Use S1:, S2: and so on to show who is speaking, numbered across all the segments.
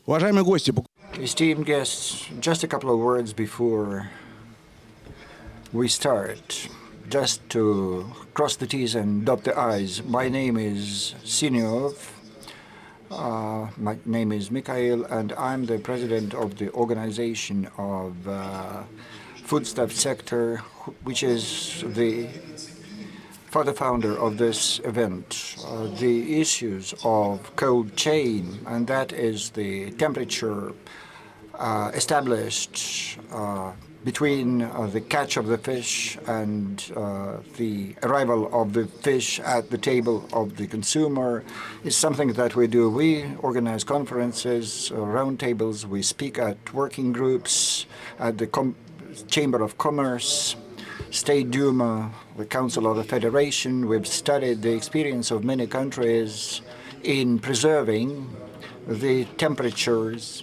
S1: Уважаемые гости,
S2: Esteemed guests, just a couple of words before we start, just to cross the T's and dot the I's. My name is Siniov. My name is Mikhail, and I'm the president of the organization of foodstuff sector, which is the founder of this event. The issues of cold chain, and that is the temperature established between the catch of the fish and the arrival of the fish at the table of the consumer, is something that we do. We organize conferences, roundtables, we speak at working groups, at the Chamber of Commerce, State Duma, the Council of the Federation. We've studied the experience of many countries in preserving the temperatures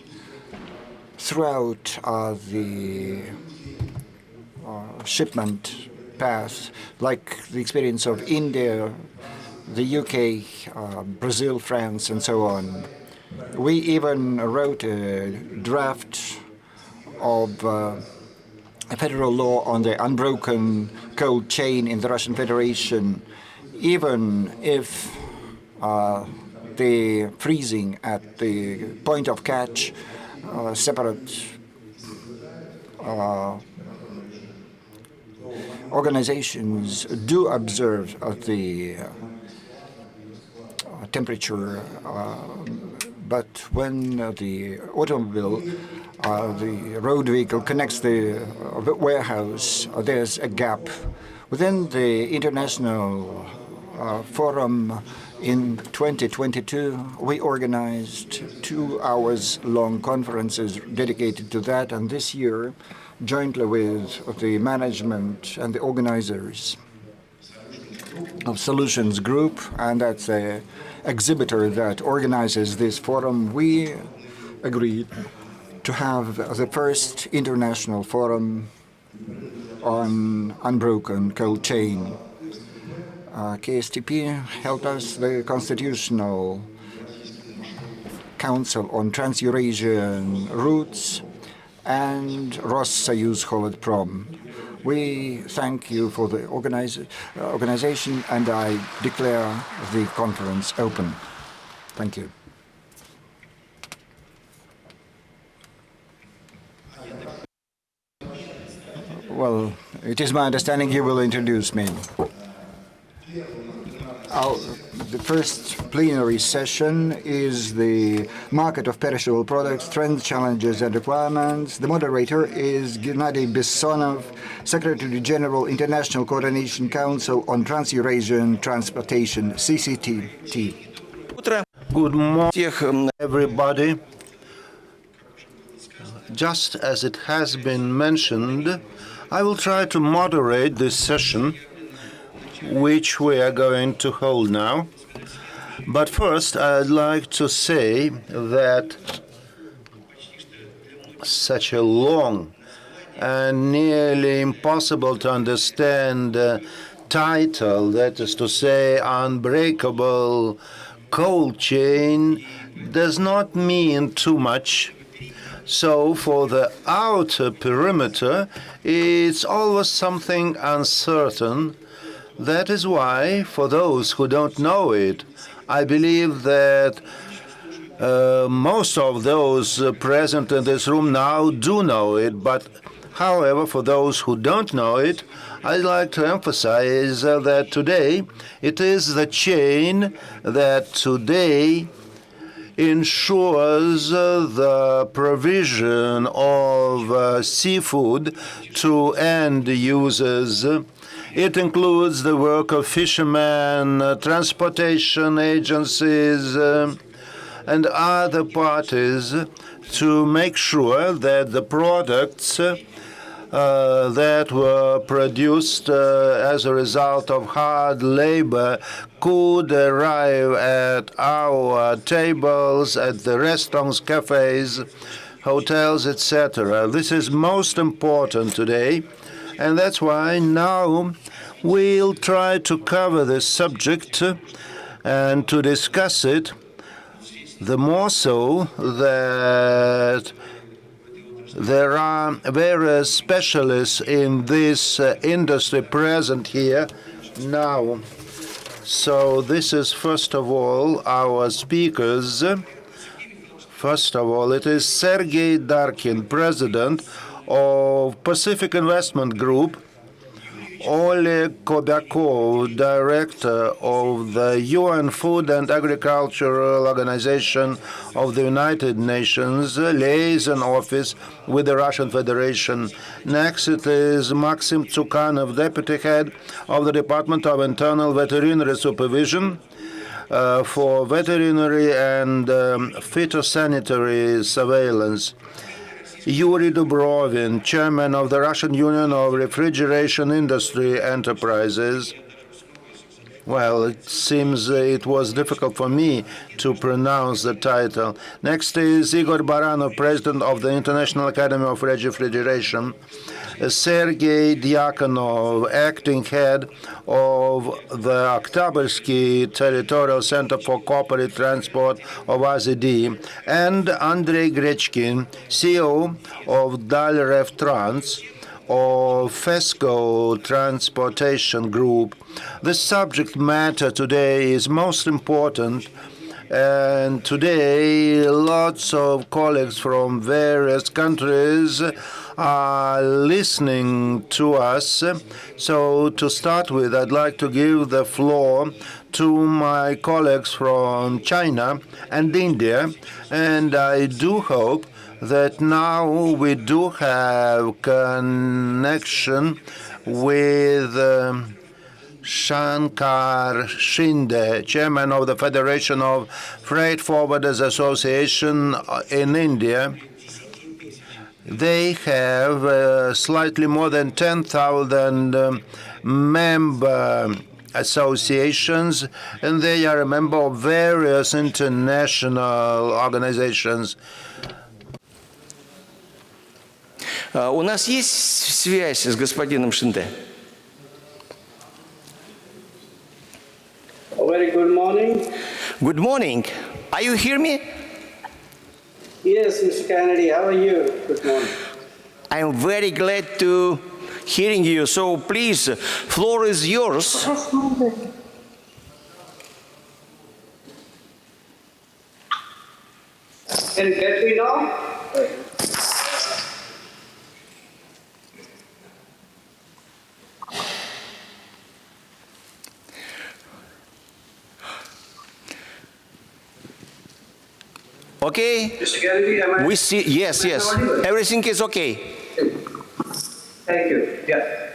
S2: throughout the shipment path, like the experience of India, the UK, Brazil, France, and so on. We even wrote a draft of a federal law on the unbroken cold chain in the Russian Federation, even if the freezing at the point of catch, separate organizations do observe the temperature, but when the automobile, the road vehicle connects the warehouse, there's a gap. Within the international forum in 2022, we organized 2 hours long conferences dedicated to that, and this year, jointly with the management and the organizers of Solutions Group, and that's an exhibitor that organizes this forum, we agreed to have the first international forum on unbroken cold chain. KSTP held us the Constitutional Council on Trans-Eurasian Routes and Rosssoyuz Hovedprom. We thank you for the organization, and I declare the conference open. Thank you. Well, it is my understanding you will introduce me. The first plenary session is the market of perishable products, trends, challenges, and requirements. The moderator is Gennady Bessonov, Secretary General, International Coordination Council on Trans-Eurasian Transportation, CCTT.
S3: Good morning, everybody. Just as it has been mentioned, I will try to moderate this session, which we are going to hold now. But first, I'd like to say that such a long and nearly impossible to understand title, that is to say, Unbreakable Cold Chain, does not mean too much. So for the outer perimeter, it's always something uncertain. That is why, for those who don't know it, I believe that most of those present in this room now do know it. But, however, for those who don't know it, I'd like to emphasize that today it is the chain that today ensures the provision of seafood to end users. It includes the work of fishermen, transportation agencies, and other parties to make sure that the products that were produced as a result of hard labor could arrive at our tables, at the restaurants, cafes, hotels, etc. This is most important today, and that's why now we'll try to cover this subject and to discuss it The more so that there are various specialists in this industry present here now. So this is, first of all, our speakers. First of all, it is Sergei Darkin, President of Pacific Investment Group, Oleg Kobyakov, Director of the UN Food and Agricultural Organization of the United Nations, Liaison Office with the Russian Federation. Next, it is Maxim Tsukanov, Deputy Head of the Department of Internal Veterinary Supervision for Veterinary and Phytosanitary Surveillance. Yuri Dubrovin, Chairman of the Russian Union of Refrigeration Industry Enterprises. Well, it seems it was difficult for me to pronounce the title. Next is Igor Baranov, President of the International Academy of Refrigeration. Sergei Dyakonov, Acting Head of the Oktyabrski Territorial Center for Corporate Transport of AZD, and Andrei Grechkin, CEO of Dalrev Trans, of FESCO Transportation Group. The subject matter today is most important, and today lots of colleagues from various countries are listening to us. So to start with, I'd like to give the floor to my colleagues from China and India, and I do hope that now we do have connection with Shankar Shinde, Chairman of the Federation of Freight Forwarders Association in India. They have slightly more than 10,000 member associations, and they are a member of various international organizations.
S1: У нас есть связь с господином Шинде?
S4: Very good morning.
S1: Good morning. Are you hear me?
S4: Yes, Mr. Kennedy, how are you? Good morning.
S1: I am very glad to hearing you. So please, floor is yours.
S4: Can you get me now?
S1: Okay?
S4: Mr. Kennedy, am I?
S1: We see. Yes, yes. Everything is okay.
S4: Thank you. Yeah.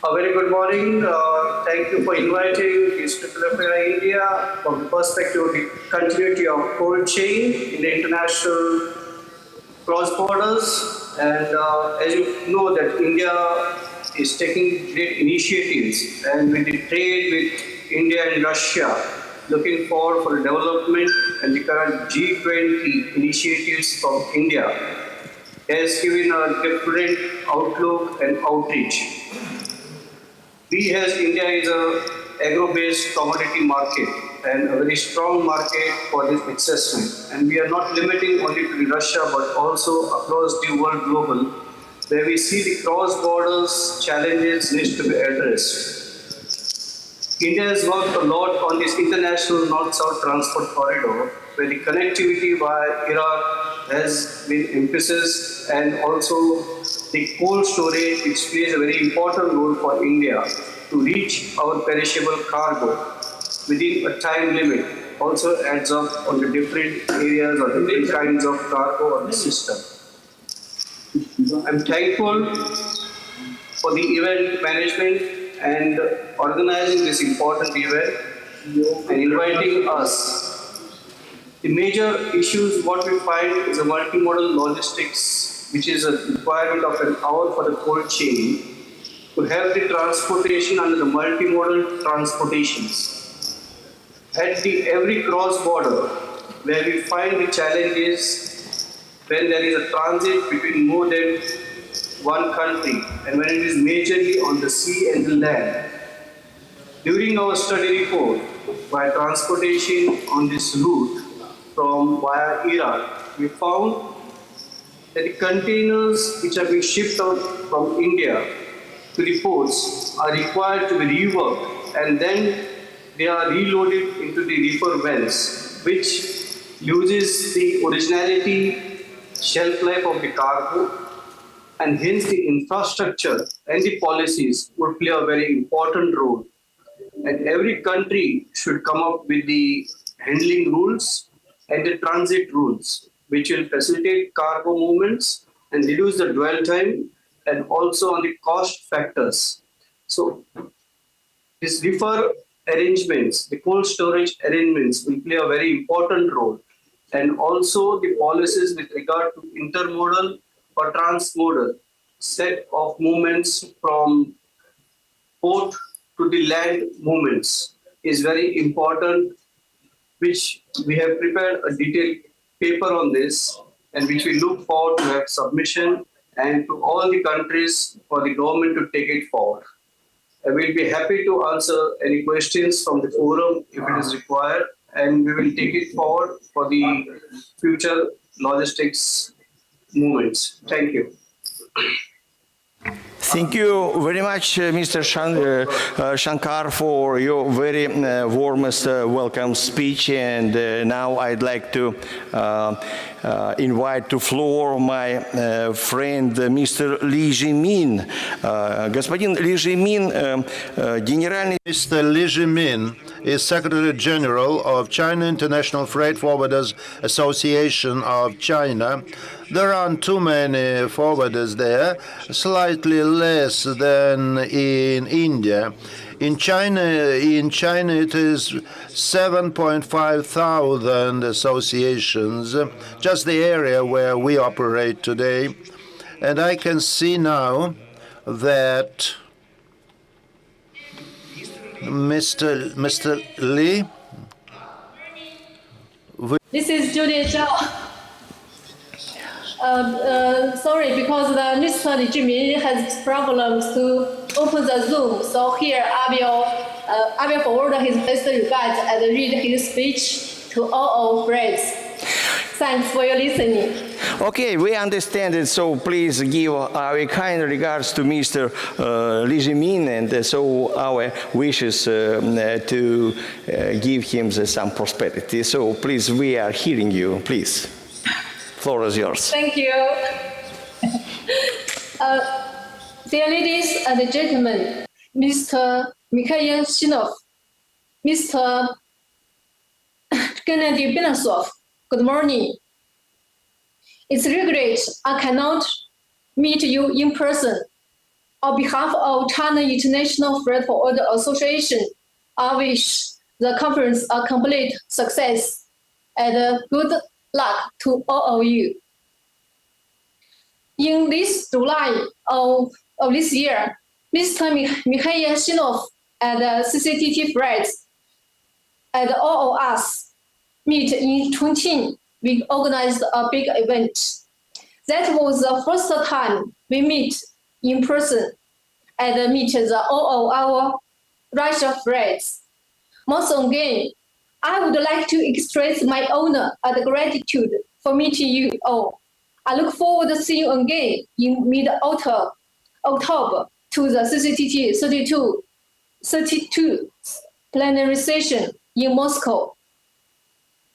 S4: A very good morning. Thank you for inviting East Plenary India from the perspective of the continuity of cold chain in the international cross borders. And as you know that India is taking great initiatives, and with the trade with India and Russia, looking forward for the development, and the current G20 initiatives from India has given a different outlook and outreach. We as India is a agro-based commodity market and a very strong market for this assessment. And we are not limiting only to Russia, but also across the world global, where we see the cross-borders challenges needs to be addressed. India has worked a lot on this international north-south transport corridor, where the connectivity via Iraq has been emphasis, and also the cold storage, which plays a very important role for India to reach our perishable cargo within a time limit, also adds up on the different areas or different kinds of cargo on the system. I'm thankful for the event management and organizing this important event and inviting us. The major issues what we find is a multimodal logistics, which is a requirement of an hour for the cold chain to have the transportation under the multimodal transportations. At the every cross border, where we find the challenges when there is a transit between more than one country, and when it is majorly on the sea and the land, During our study report, by transportation on this route from via Iran, we found that the containers which are being shipped out from India to the ports are required to be reworked and then they are reloaded into the reefer vans, which loses the originality, shelf life of the cargo, and hence the infrastructure and the policies would play a very important role. And every country should come up with the handling rules and the transit rules, which will facilitate cargo movements and reduce the dwell time and also on the cost factors. So these reefer arrangements, the cold storage arrangements will play a very important role. And also the policies with regard to intermodal or transmodal set of movements from port to the land movements is very important, which we have prepared a detailed paper on this and which we look forward to have submission and to all the countries for the government to take it forward. I will be happy to answer any questions from the forum if it is required, and we will take it forward for the future logistics movements. Thank you.
S1: Thank you very much, Mr. Shankar, for your very warmest welcome speech. And now I'd like to invite to floor my friend Mr. Li Jimin. Господин Ли Жимин, генеральный...
S3: Mr. Li Jimin is Secretary General of China International Freight Forwarders Association of China. There aren't too many forwarders there, slightly less than in India. In China it is 7.5 thousand associations, just the area where we operate today. And I can see now that Mr. Li.
S5: This is Julia Zhao. Sorry, because the Mr. Li Jimin has problems to open the Zoom. So here I will forward his best regards and read his speech to all our friends. Thanks for your listening.
S1: Okay, we understand it, so please give our kind regards to Mr. Li Jimin, and so our wishes to give him some prosperity. So please, we are hearing you, please. Floor is yours.
S5: Thank you. Dear ladies and gentlemen, Mr. Mikhail Shinov, Mr. Gennady Belasov, good morning. It's regret I cannot meet you in person. On behalf of China International Freight Forwarder Association, I wish the conference a complete success and good luck to all of you. In this July of this year, Mr. Mikhail Shinov and CCTT Friends and all of us meet in Chongqing. We organized a big event. That was the first time we meet in person and meet all of our Russia friends. Once again, I would like to express my honor and gratitude for meeting you all. I look forward to seeing you again in mid-October to the CCTT 32 plenary session in Moscow.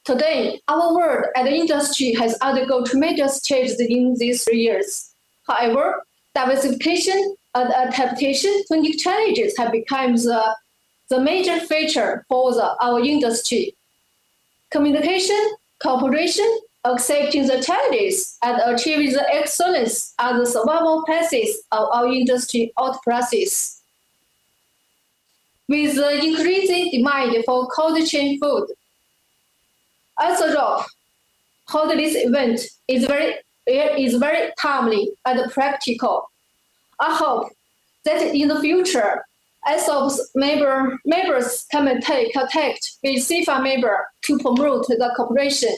S5: Today, our world and the industry has undergone tremendous changes in these 3 years. However, diversification and adaptation to new challenges have become the major feature for our industry. Communication, cooperation, accepting the challenges, and achieving the excellence are the survival paths of our industry outpaces. With the increasing demand for cold chain food, as a result, holding this event is very timely and practical. I hope that in the future, ASOP's members can take contact with CIFA members to promote the cooperation.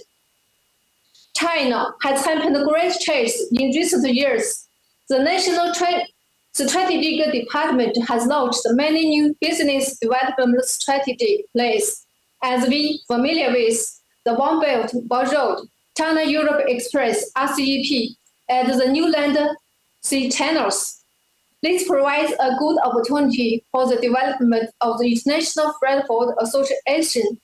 S5: China has happened great changes in recent years. The national strategic department has launched many new business development strategy plans. As we familiar with the One Belt, One Road, China-Europe Express, RCEP, and the New Land Sea Channels. This provides a good opportunity for the development of the International Freight Association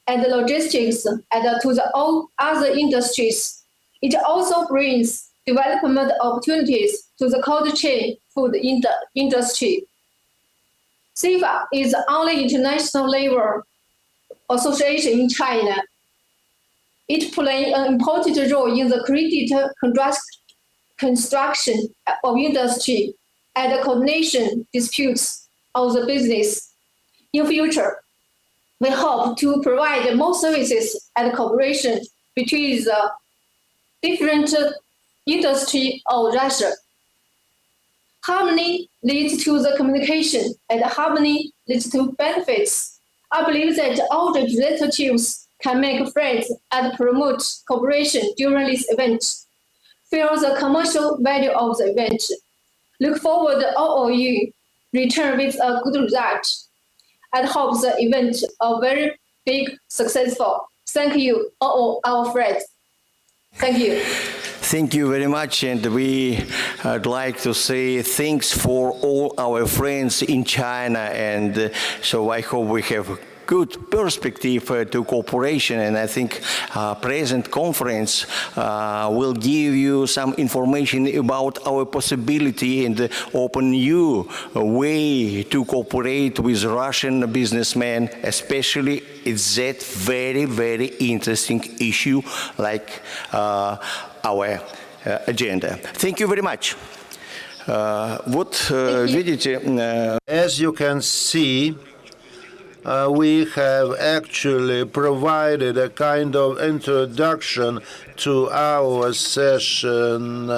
S5: and logistics and to the all other industries. It also brings development opportunities to the cold chain food industry. CIFA is the only international labor association in China. It plays an important role in the credit construction of industry and the coordination disputes of the business. In future, we hope to provide more services and cooperation between the different industry of Russia. Harmony leads to the communication, and harmony leads to benefits. I believe that all representatives can make friends and promote cooperation during this event. Feel the commercial value of the event. Look forward to all of you return with a good result and hope the event a very big successful. Thank you, all our friends. Thank you.
S1: Thank you very much, and I'd like to say thanks for all our friends in China, and so I hope we have good perspective to cooperation, and I think present conference will give you some information about our possibility and open new way to cooperate with Russian businessmen, especially it's that very, very interesting issue like our agenda. Thank you very much.
S3: As you can see, we have actually provided a kind of introduction to our session.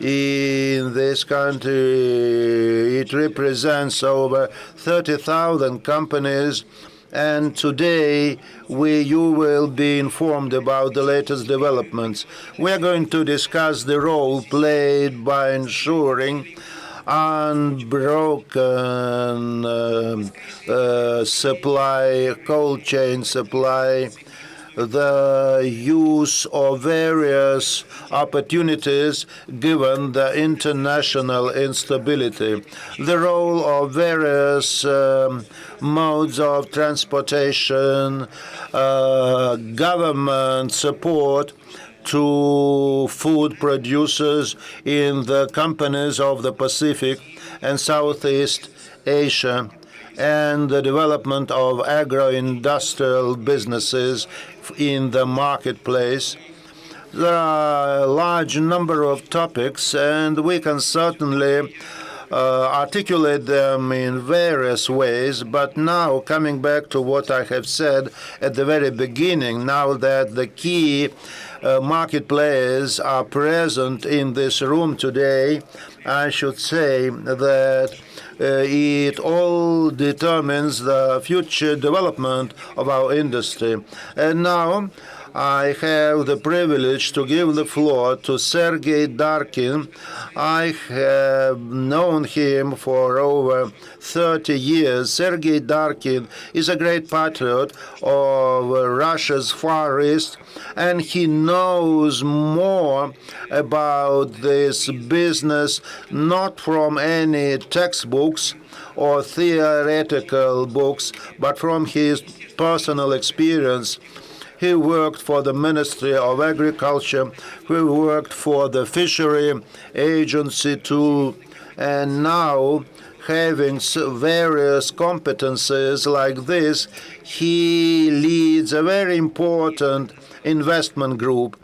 S3: In this country, it represents over 30,000 companies, and today you will be informed about the latest developments. We are going to discuss the role played by ensuring unbroken supply, cold chain supply, the use of various opportunities given the international instability, the role of various modes of transportation, government support to food producers in the companies of the Pacific and Southeast Asia, and the development of agro-industrial businesses in the marketplace. There are a large number of topics, and we can certainly articulate them in various ways. But now, coming back to what I have said at the very beginning, now that the key market players are present in this room today, I should say that it all determines the future development of our industry. And now I have the privilege to give the floor to Sergei Darkin. I have known him for over 30 years. Sergei Darkin is a great patriot of Russia's Far East, and he knows more about this business not from any textbooks or theoretical books, but from his personal experience. He worked for the Ministry of Agriculture, he worked for the Fishery Agency too, and now, having various competences like this, he leads a very important investment group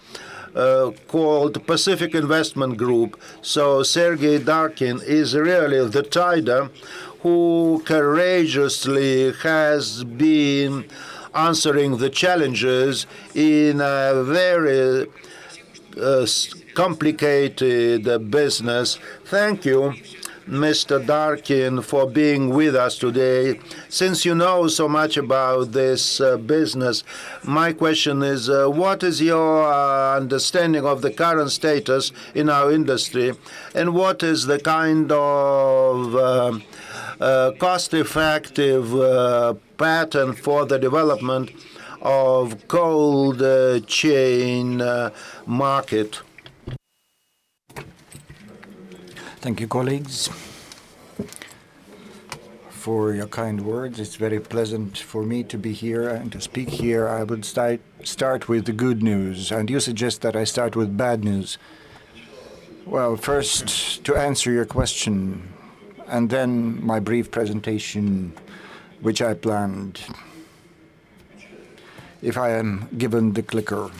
S3: called Pacific Investment Group. So Sergei Darkin is really the tiger who courageously has been answering the challenges in a very complicated business. Thank you Mr. Darkin, for being with us today. Since you know so much about this business, my question is, what is your understanding of the current status in our industry, and what is the kind of cost-effective pattern for the development of cold chain market?
S2: Thank you, colleagues, for your kind words. It's very pleasant for me to be here and to speak here. I would start with the good news, and you suggest that I start with bad news. Well, first, to answer your question, and then my brief presentation, which I planned, if I am given the clicker.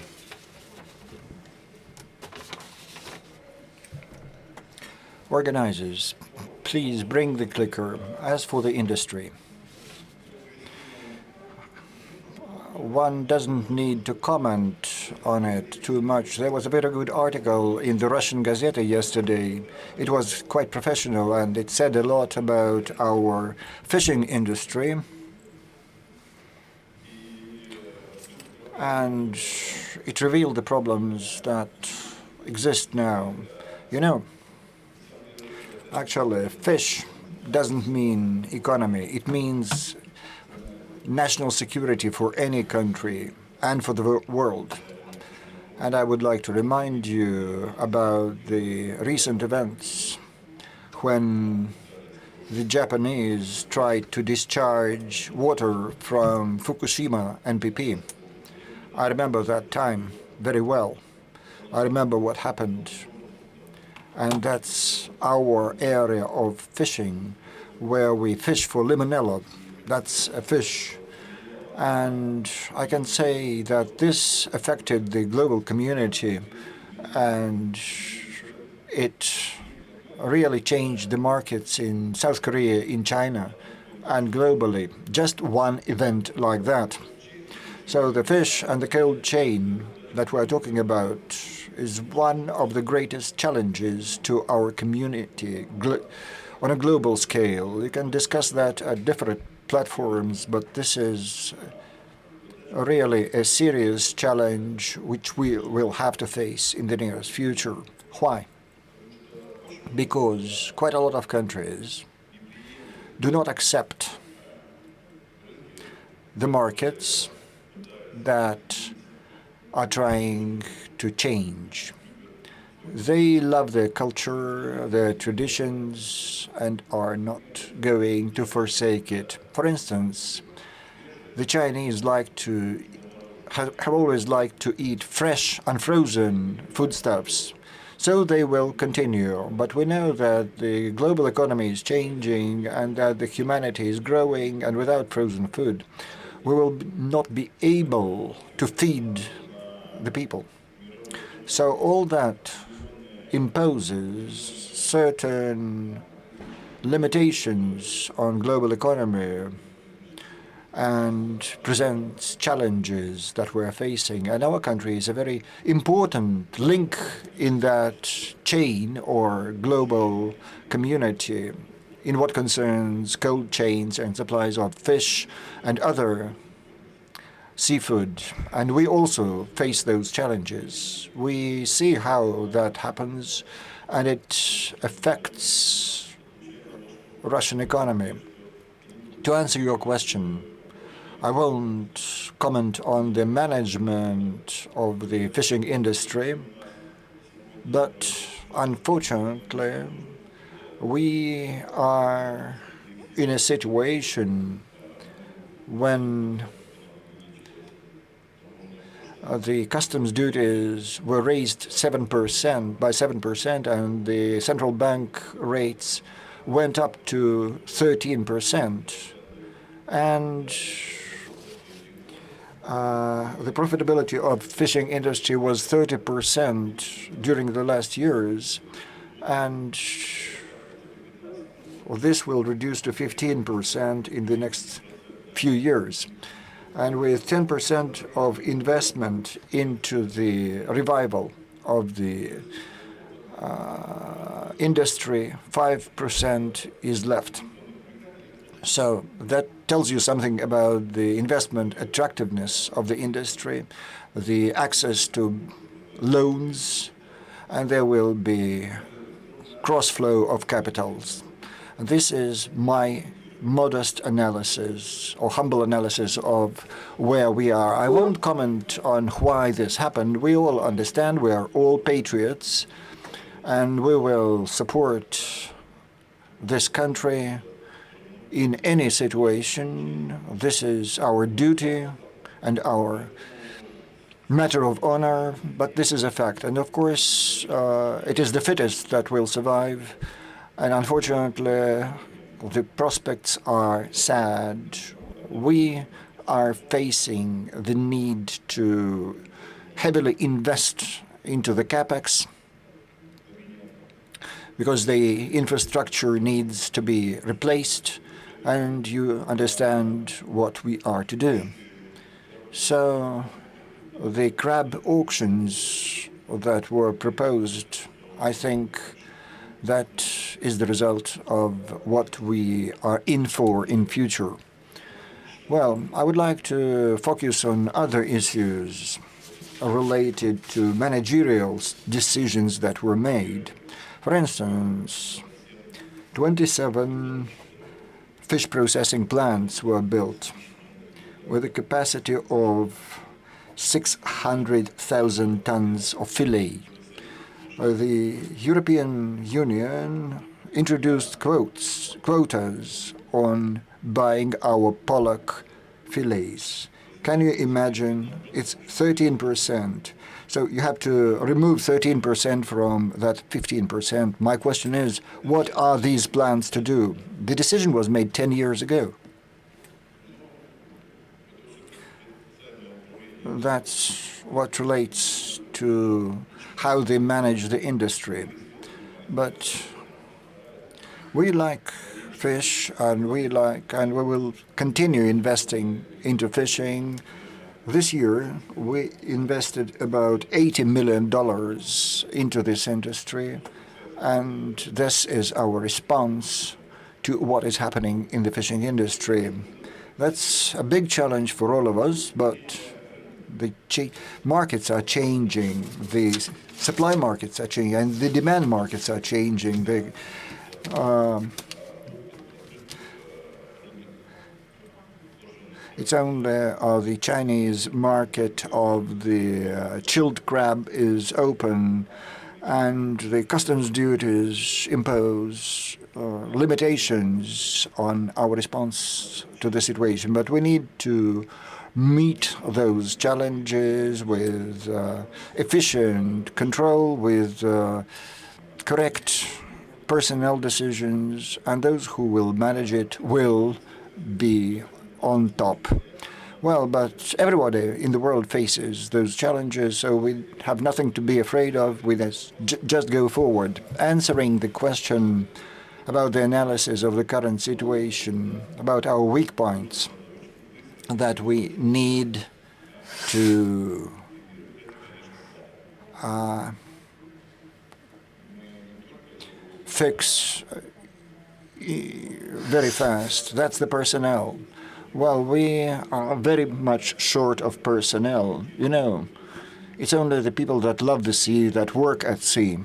S2: Organizers, please bring the clicker. As for the industry, one doesn't need to comment on it too much. There was a very good article in the Russian Gazeta yesterday. It was quite professional, and it said a lot about our fishing industry. And it revealed the problems that exist now. You know, actually, fish doesn't mean economy. It means national security for any country and for the world. And I would like to remind you about the recent events when the Japanese tried to discharge water from Fukushima NPP. I remember that time very well. I remember what happened. And that's our area of fishing, where we fish for limonella. That's a fish. And I can say that this affected the global community, and it really changed the markets in South Korea, in China, and globally. Just one event like that. So the fish and the cold chain that we're talking about is one of the greatest challenges to our community on a global scale. You can discuss that at different platforms, but this is really a serious challenge which we will have to face in the nearest future. Why? Because quite a lot of countries do not accept the markets that are trying to change. They love their culture, their traditions, and are not going to forsake it. For instance, the Chinese have always liked to eat fresh, unfrozen foodstuffs, so they will continue. But we know that the global economy is changing and that the humanity is growing, and without frozen food, we will not be able to feed the people. So all that imposes certain limitations on global economy and presents challenges that we're facing. And our country is a very important link in that chain or global community in what concerns cold chains and supplies of fish and other seafood. And we also face those challenges. We see how that happens, and it affects Russian economy. To answer your question, I won't comment on the management of the fishing industry, but unfortunately, we are in a situation when the customs duties were raised 7% by 7%, and the central bank rates went up to 13%. And the profitability of fishing industry was 30% during the last years, and this will reduce to 15% in the next few years. And with 10% of investment into the revival of the industry, 5% is left. So that tells you something about the investment attractiveness of the industry, the access to loans, and there will be cross-flow of capitals. And this is my modest analysis or humble analysis of where we are. I won't comment on why this happened. We all understand we are all patriots, and we will support this country in any situation. This is our duty and our matter of honor, but this is a fact. And of course, it is the fittest that will survive. And unfortunately, the prospects are sad. We are facing the need to heavily invest into the capex because the infrastructure needs to be replaced, and you understand what we are to do. So the crab auctions that were proposed, I think that is the result of what we are in for in future. Well, I would like to focus on other issues related to managerial decisions that were made. For instance, 27 fish processing plants were built with a capacity of 600,000 tons of fillet. The European Union introduced quotas on buying our pollock fillets. Can you imagine? It's 13%. So you have to remove 13% from that 15%. My question is, what are these plans to do? The decision was made 10 years ago. That's what relates to how they manage the industry. But we like fish, and we will continue investing into fishing. This year, we invested about $80 million into this industry, and this is our response to what is happening in the fishing industry. That's a big challenge for all of us, but the markets are changing, the supply markets are changing, and the demand markets are changing. It's only the Chinese market of the chilled crab is open, and the customs duties impose limitations on our response to the situation. But we need to meet those challenges with efficient control, with correct personnel decisions, and those who will manage it will be on top. Well, but everybody in the world faces those challenges, so we have nothing to be afraid of. We just go forward. Answering the question about the analysis of the current situation, about our weak points, that we need to fix very fast. That's the personnel. Well, we are very much short of personnel. You know, it's only the people that love the sea that work at sea.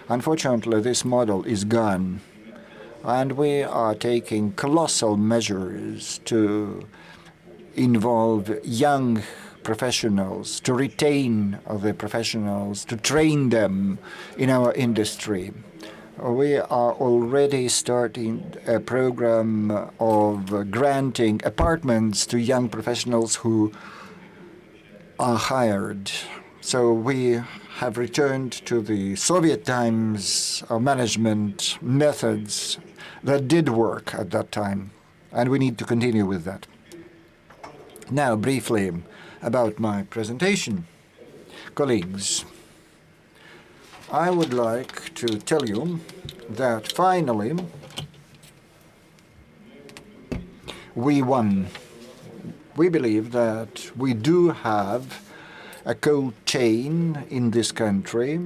S2: Unfortunately, this model is gone, and we are taking colossal measures to involve young professionals, to retain the professionals, to train them in our industry. We are already starting a program of granting apartments to young professionals who are hired. So we have returned to the Soviet times management methods that did work at that time, and we need to continue with that. Now, briefly about my presentation. Colleagues, I would like to tell you that finally we won. We believe that we do have a cold chain in this country,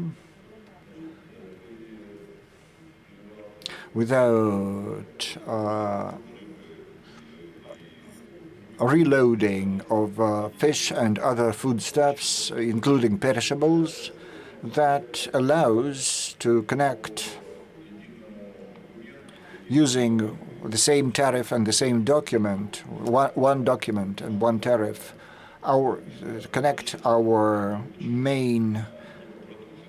S2: without reloading of fish and other foodstuffs, including perishables, that allows to connect using the same tariff and the same document, one document and one tariff, connect our main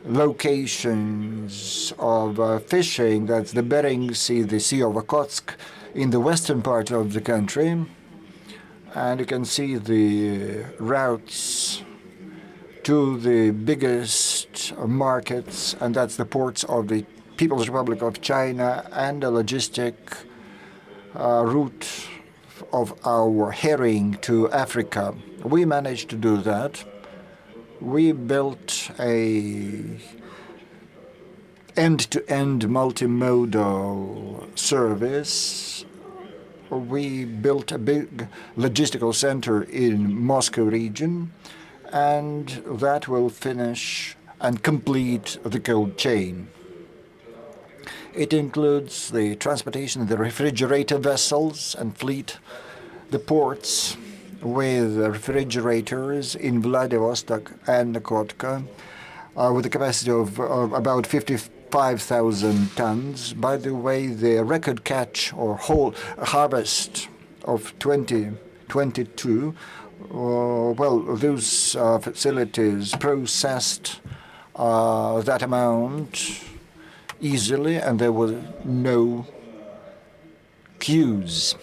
S2: locations of fishing. That's the Bering Sea, the Sea of Okhotsk, in the western part of the country. And you can see the routes to the biggest markets, and that's the ports of the People's Republic of China and a logistic route of our herring to Africa. We managed to do that. We built a end-to-end multimodal service. We built a big logistical center in Moscow region, and that will finish and complete the cold chain. It includes the transportation of the refrigerator vessels and fleet, the ports with refrigerators in Vladivostok and Nakotka, with a capacity of about 55,000 tons. By the way, the record catch or whole harvest of 2022, well, those facilities processed that amount easily, and there were no queues.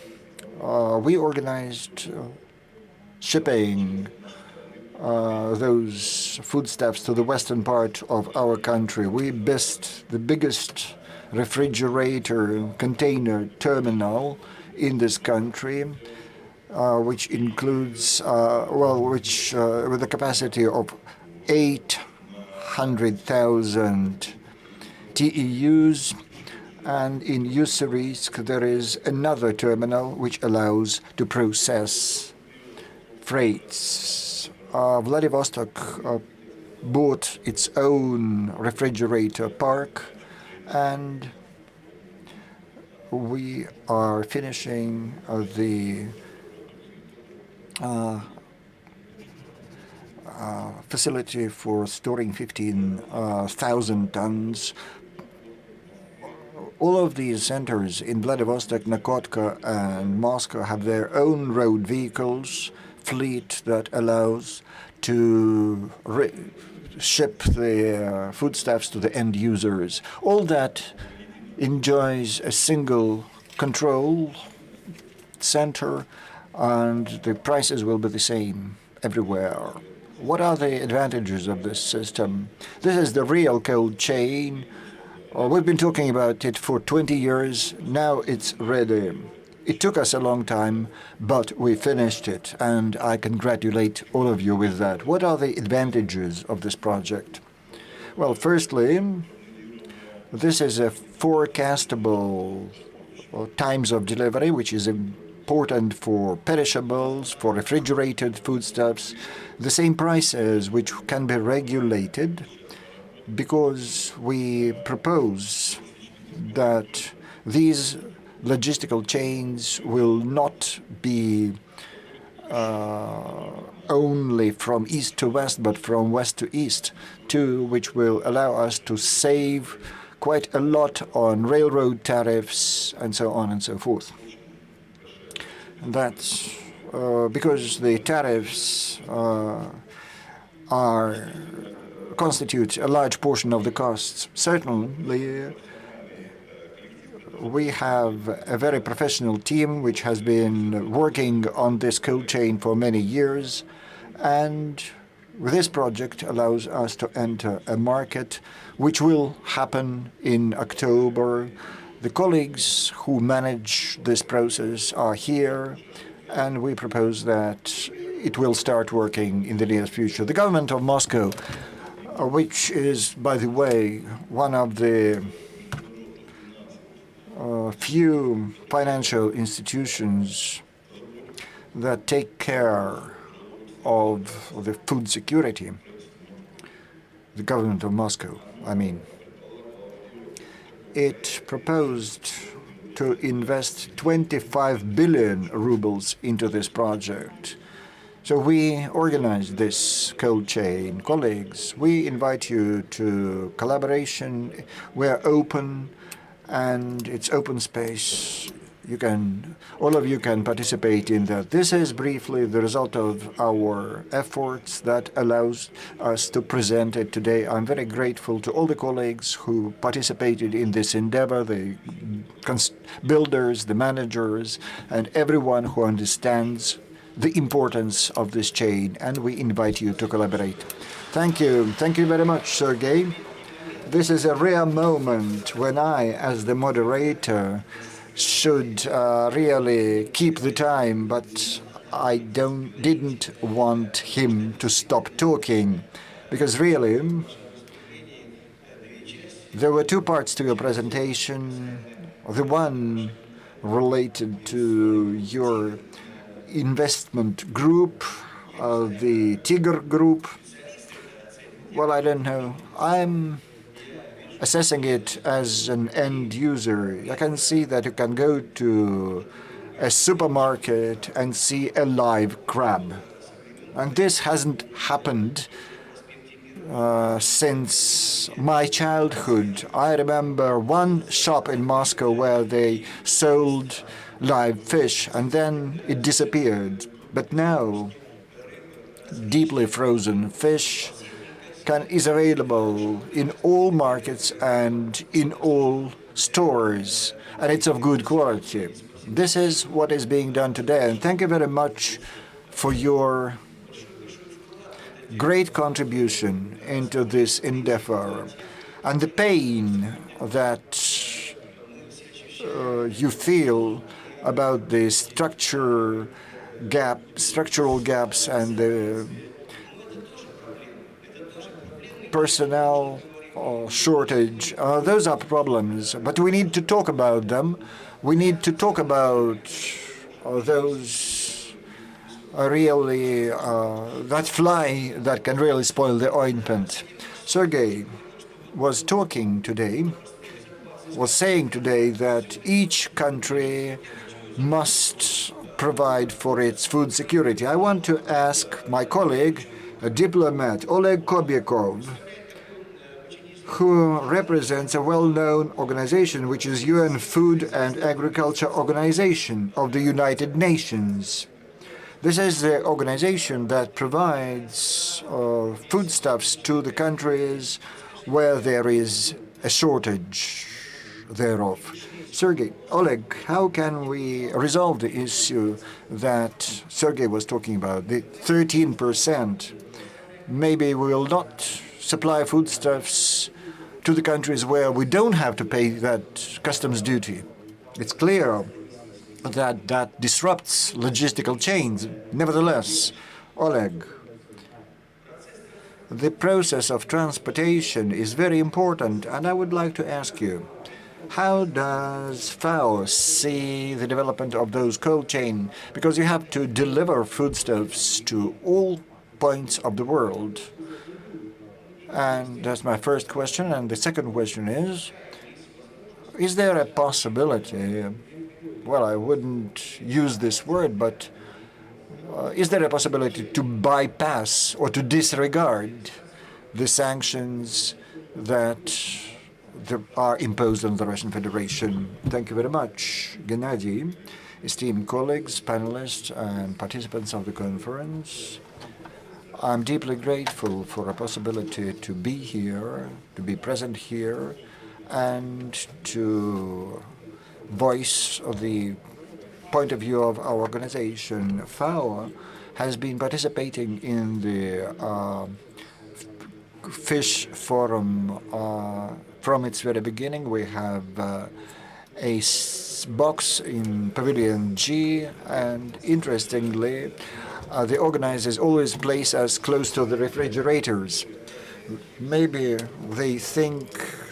S2: We organized shipping those foodstuffs to the western part of our country. We built the biggest refrigerator container terminal in this country, which includes, with a capacity of 800,000 TEUs. And in EURASIA there is another terminal which allows to process freights. Vladivostok bought its own refrigerator park, and we are finishing the facility for storing 15,000 tons. All of these centers in Vladivostok, Nakotka, and Moscow have their own road vehicles, fleet that allows to ship the foodstuffs to the end users. All that enjoys a single control center, and the prices will be the same everywhere. What are the advantages of this system? This is the real cold chain. We've been talking about it for 20 years. Now it's ready. It took us a long time, but we finished it, and I congratulate all of you with that. What are the advantages of this project? Well, firstly, this is a forecastable times of delivery, which is important for perishables, for refrigerated foodstuffs, the same prices which can be regulated, because we propose that these logistical chains will not be only from east to west, but from west to east too, which will allow us to save quite a lot on railroad tariffs and so on and so forth. And that's because the tariffs constitute a large portion of the costs. Certainly, we have a very professional team which has been working on this cold chain for many years, and this project allows us to enter a market which will happen in October. The colleagues who manage this process are here, and we propose that it will start working in the near future. The government of Moscow, which is, by the way, one of the few financial institutions that take care of the food security, the government of Moscow, I mean, it proposed to invest 25 billion rubles into this project. So we organized this cold chain. Colleagues, we invite you to collaboration. We're open, and it's open space. All of you can participate in that. This is briefly the result of our efforts that allows us to present it today. I'm very grateful to all the colleagues who participated in this endeavor, the builders, the managers, and everyone who understands the importance of this chain, and we invite you to collaborate. Thank you. Thank you very much, Sergey. This is a rare moment when I, as the moderator, should really keep the time, but I didn't want him to stop talking, because really there were two parts to your presentation. The one related to your investment group, the Tiger Group. Well, I don't know. I'm assessing it as an end user. I can see that you can go to a supermarket and see a live crab. And this hasn't happened since my childhood. I remember one shop in Moscow where they sold live fish, and then it disappeared. But now, deeply frozen fish is available in all markets and in all stores, and it's of good quality. This is what is being done today, and thank you very much for your great contribution into this endeavor. And the pain that you feel about the structural gaps and the personnel shortage, those are problems, but we need to talk about them. We need to talk about those really, that fly that can really spoil the ointment. Sergey was saying today that each country must provide for its food security. I want to ask my colleague, a diplomat, Oleg Kobyakov, who represents a well-known organization, which is UN Food and Agriculture Organization of the United Nations. This is the organization that provides foodstuffs to the countries where there is a shortage thereof. Sergey, Oleg, how can we resolve the issue that Sergey was talking about, the 13%? Maybe we will not supply foodstuffs to the countries where we don't have to pay that customs duty. It's clear that that disrupts logistical chains. Nevertheless, Oleg, the process of transportation is very important, and I would like to ask you, how does FAO see the development of those cold chain? Because you have to deliver foodstuffs to all points of the world. And that's my first question. And the second question is there a possibility, well, I wouldn't use this word, but is there a possibility to bypass or to disregard the sanctions that are imposed on the Russian Federation? Thank you very much, Gennady, esteemed colleagues, panelists, and participants of the conference. I'm deeply grateful for a possibility to be here, to be present here, and to voice the point of view of our organization. FAO has been participating in the Fish Forum from its very beginning. We have a box in Pavilion G, and interestingly, the organizers always place us close to the refrigerators. Maybe they think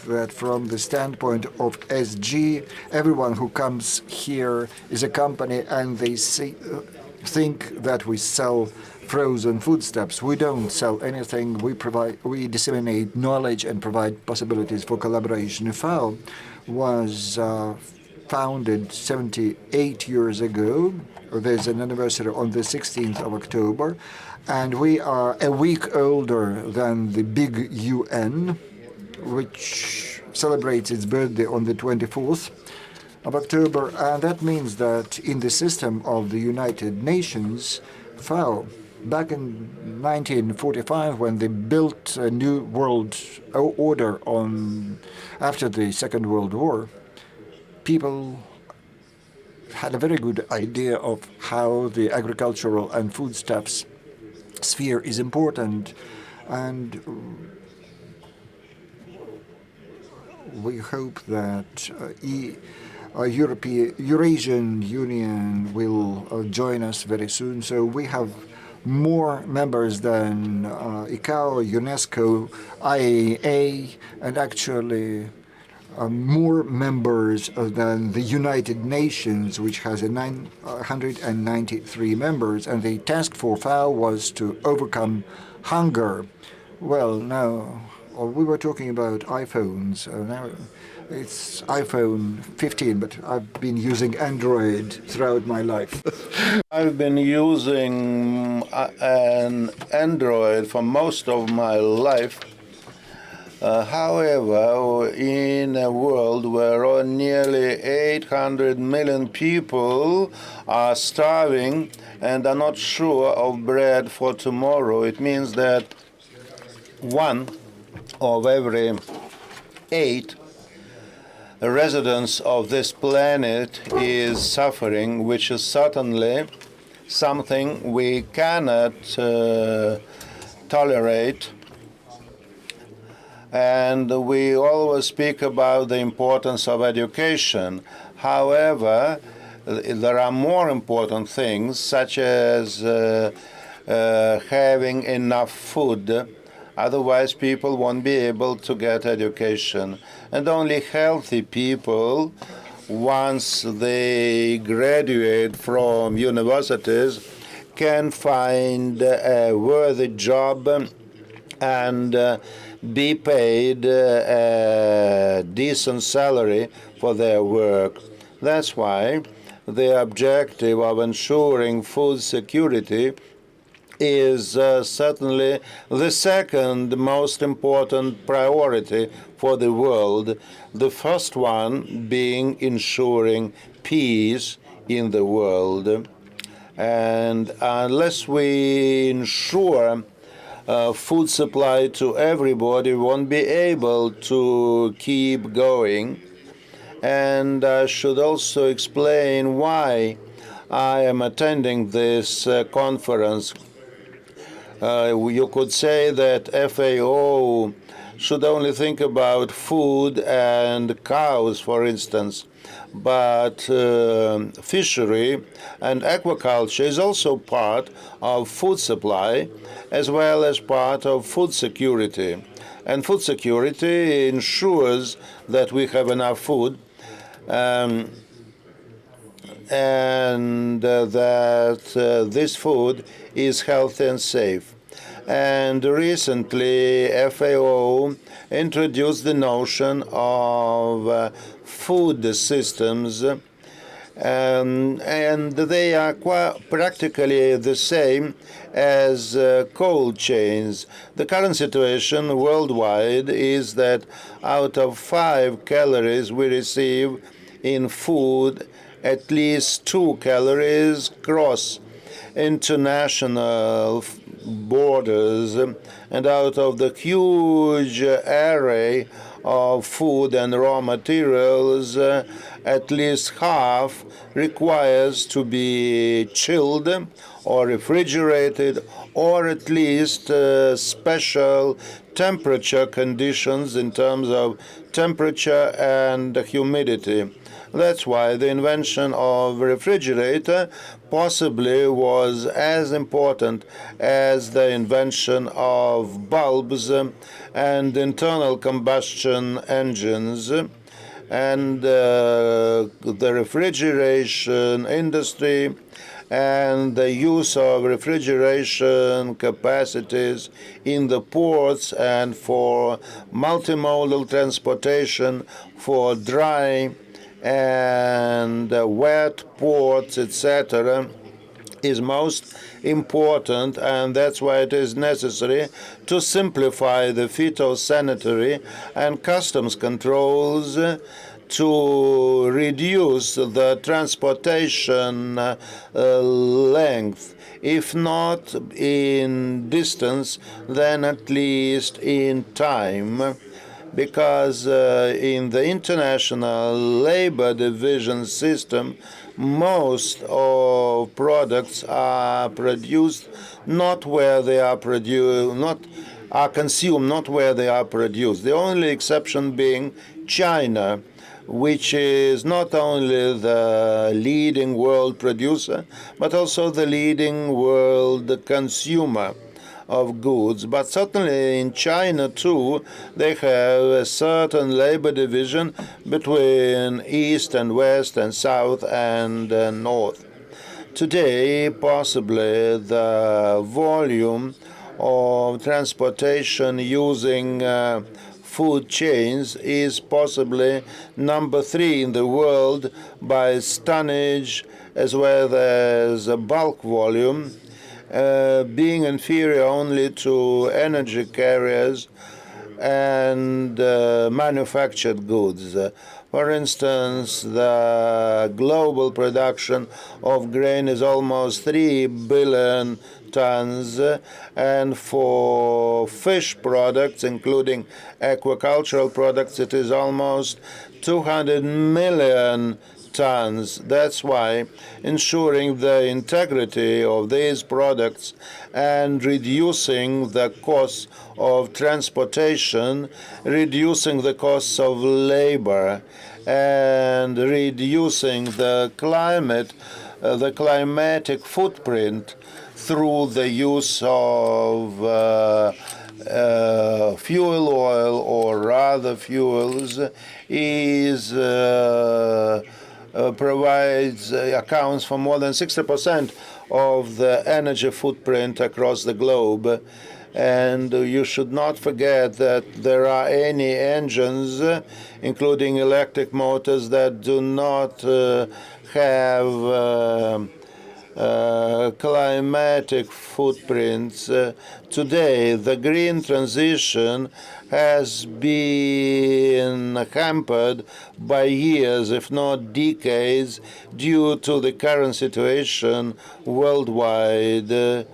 S2: that from the standpoint of SG, everyone who comes here is a company, and they think that we sell frozen foodstuffs. We don't sell anything. We disseminate knowledge and provide possibilities for collaboration. FAO was founded 78 years ago. There's an anniversary on the 16th of October, and we are a week older than the big UN, which celebrates its birthday on the 24th of October, and that means that in the system of the United Nations, FAO, back in 1945, when they built a new world order after the Second World War, people had a very good idea of how the agricultural and foodstuffs sphere is important, and we hope that Eurasian Union will join us very soon. So we have more members than ICAO, UNESCO, IAEA, and actually more members than the United Nations, which has 993 members. And the task for FAO was to overcome hunger. Well, now we were talking about iPhones. Now it's iPhone 15, but I've been using Android throughout my life.
S3: I've been using an Android for most of my life. However, in a world where nearly 800 million people are starving and are not sure of bread for tomorrow, it means that 1 of every 8 residents of this planet is suffering, which is certainly something we cannot tolerate. And we always speak about the importance of education. However, there are more important things, such as having enough food. Otherwise, people won't be able to get education. And only healthy people, once they graduate from universities, can find a worthy job and be paid a decent salary for their work. That's why the objective of ensuring food security is certainly the second most important priority for the world, the first one being ensuring peace in the world. And unless we ensure food supply to everybody, we won't be able to keep going. And I should also explain why I am attending this conference. You could say that FAO should only think about food and cows, for instance, but fishery and aquaculture is also part of food supply as well as part of food security. And food security ensures that we have enough food and that this food is healthy and safe. And recently, FAO introduced the notion of food systems, and they are practically the same as cold chains. The current situation worldwide is that out of 5 calories we receive in food, at least 2 calories cross international borders, and out of the huge array of food and raw materials, at least half requires to be chilled or refrigerated, or at least special temperature conditions in terms of temperature and humidity. That's why the invention of refrigerator possibly was as important as the invention of bulbs and internal combustion engines. And the refrigeration industry and the use of refrigeration capacities in the ports and for multimodal transportation for dry and wet ports, etc., is most important, and that's why it is necessary to simplify the phytosanitary and customs controls to reduce the transportation length, if not in distance, then at least in time. Because in the International Labor Division system, most of products are produced not where they are produced, not are consumed not where they are produced. The only exception being China, which is not only the leading world producer, but also the leading world consumer of goods. But certainly in China too, they have a certain labor division between east and west and south and north. Today, possibly the volume of transportation using food chains is possibly number 3 in the world by tonnage as well as bulk volume, being inferior only to energy carriers and manufactured goods. For instance, the global production of grain is almost 3 billion tons, and for fish products, including aquacultural products, it is almost 200 million tons. That's why ensuring the integrity of these products and reducing the costs of transportation, reducing the costs of labor, and reducing the climatic footprint through the use of fuel oil or other fuels is accounts for more than 60% of the energy footprint across the globe. And you should not forget that there are any engines, including electric motors, that do not have climatic footprints. Today, the green transition has been hampered by years, if not decades, due to the current situation worldwide.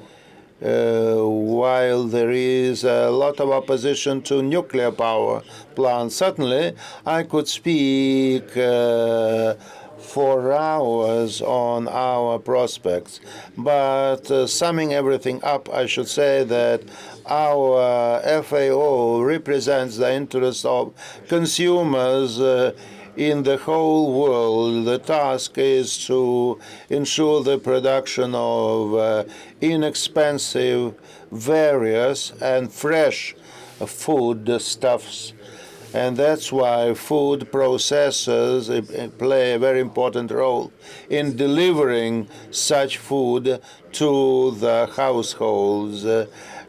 S3: While there is a lot of opposition to nuclear power plants, certainly I could speak for hours on our prospects. But summing everything up, I should say that our FAO represents the interests of consumers in the whole world. The task is to ensure the production of inexpensive, various, and fresh foodstuffs. And that's why food processors play a very important role in delivering such food to the households.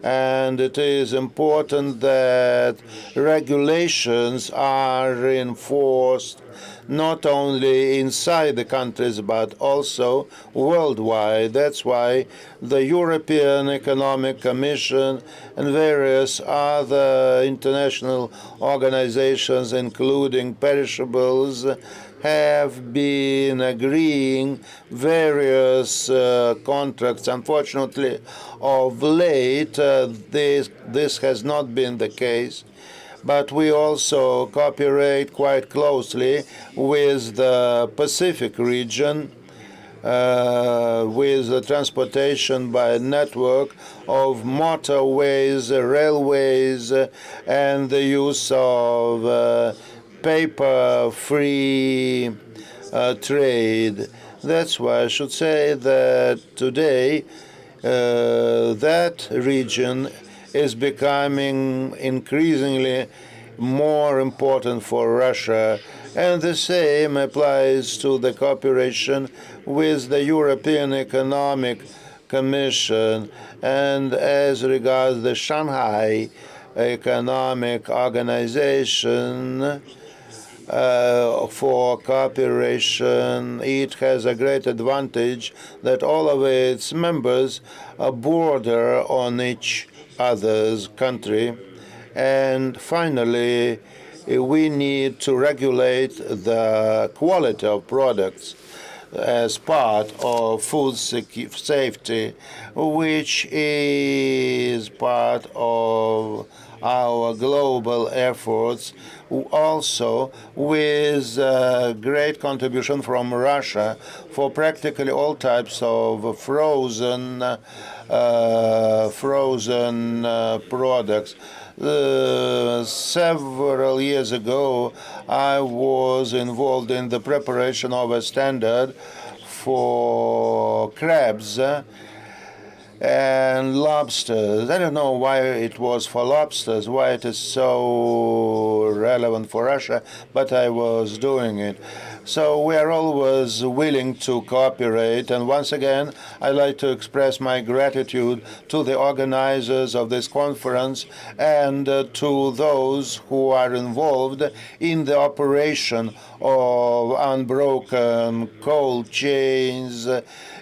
S3: And it is important that regulations are enforced not only inside the countries but also worldwide. That's why the European Economic Commission and various other international organizations, including Perishables, have been agreeing various contracts. Unfortunately, of late, this has not been the case. But we also cooperate quite closely with the Pacific region, with the transportation by network of motorways, railways, and the use of paper-free trade. That's why I should say that today that region is becoming increasingly more important for Russia. And the same applies to the cooperation with the European Economic Commission and as regards the Shanghai Economic Organization. For cooperation, it has a great advantage that all of its members border on each other's country. And finally, we need to regulate the quality of products as part of food safety, which is part of our global efforts, also with great contribution from Russia for practically all types of frozen products. Several years ago, I was involved in the preparation of a standard for crabs and lobsters. I don't know why it was for lobsters, why it is so relevant for Russia, but I was doing it. So we are always willing to cooperate. And once again, I'd like to express my gratitude to the organizers of this conference and to those who are involved in the operation of unbroken cold chains,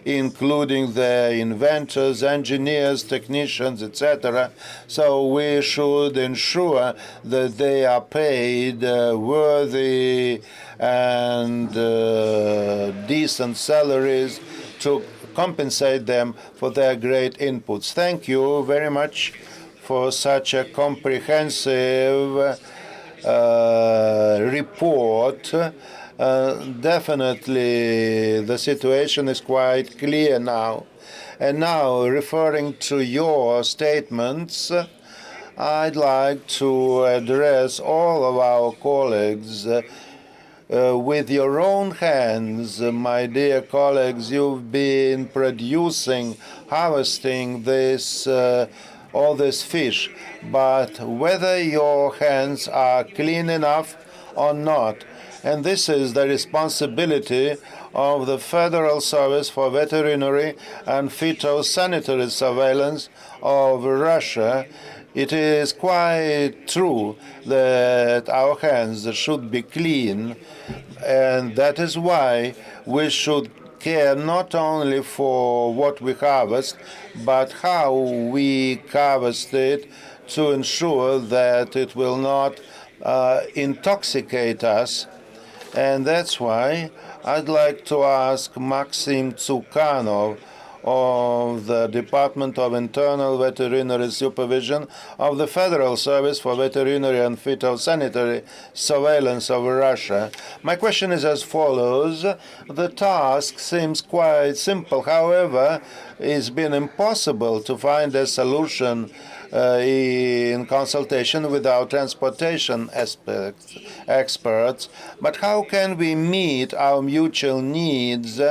S3: including the inventors, engineers, technicians, etc. So we should ensure that they are paid worthy and decent salaries to compensate them for their great inputs. Thank you very much for such a comprehensive report. Definitely, the situation is quite clear now. And now, referring to your statements, I'd like to address all of our colleagues. With your own hands, my dear colleagues, you've been producing, harvesting this all this fish. But whether your hands are clean enough or not, and this is the responsibility of the Federal Service for Veterinary and Phytosanitary Surveillance of Russia. It is quite true that our hands should be clean, and that is why we should care not only for what we harvest, but how we harvest it to ensure that it will not intoxicate us. And that's why I'd like to ask Maxim Tsukhanov of the Department of Internal Veterinary Supervision of the Federal Service for Veterinary and Phytosanitary Surveillance of Russia. My question is as follows. The task seems quite simple. However, it's been impossible to find a solution in consultation with our transportation experts. But how can we meet our mutual needs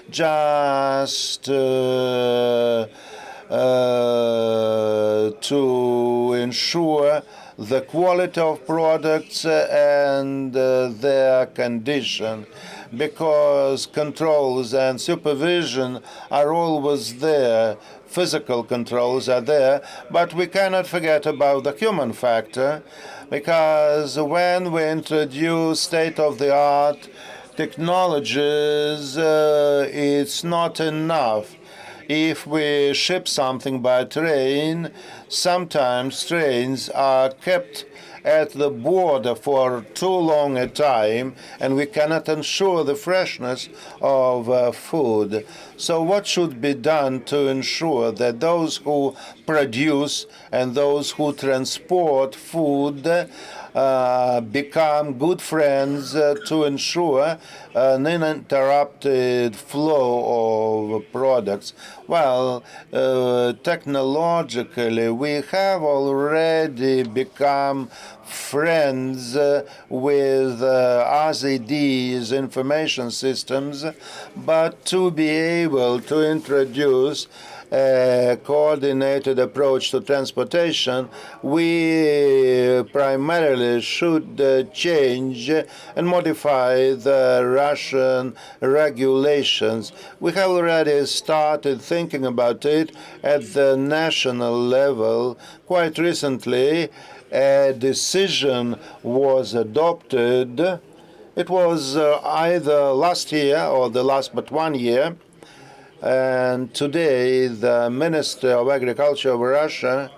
S3: just to ensure the quality of products and their condition? Because controls and supervision are always there. Physical controls are there, but we cannot forget about the human factor, because when we introduce state-of-the-art technologies, it's not enough. If we ship something by train, sometimes trains are kept at the border for too long a time, and we cannot ensure the freshness of food. So what should be done to ensure that those who produce and those who transport food become good friends to ensure an uninterrupted flow of products? Well, technologically, we have already become friends with RZD's information systems, but to be able to introduce a coordinated approach to transportation, we primarily should change and modify the Russian regulations. We have already started thinking about it at the national level. Quite recently, a decision was adopted. It was either last year or the last but 1 year. And today, the Minister of Agriculture of Russia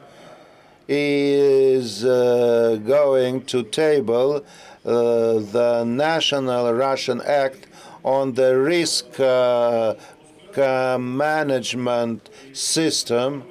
S3: is going to table the National Russian Act on the risk management system,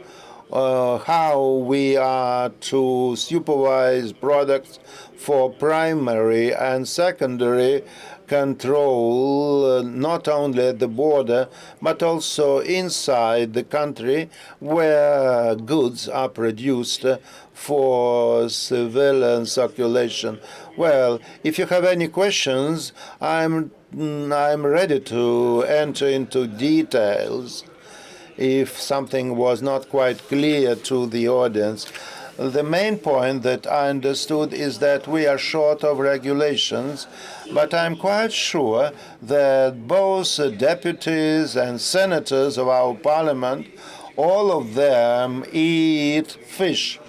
S3: how we are to supervise products for primary and secondary control, not only at the border, but also inside the country where goods are produced for civilian circulation. Well, if you have any questions, I'm ready to enter into details if something was not quite clear to the audience. The main point that I understood is that we are short of regulations, but I'm quite sure that both deputies and senators of our parliament, all of them eat fish.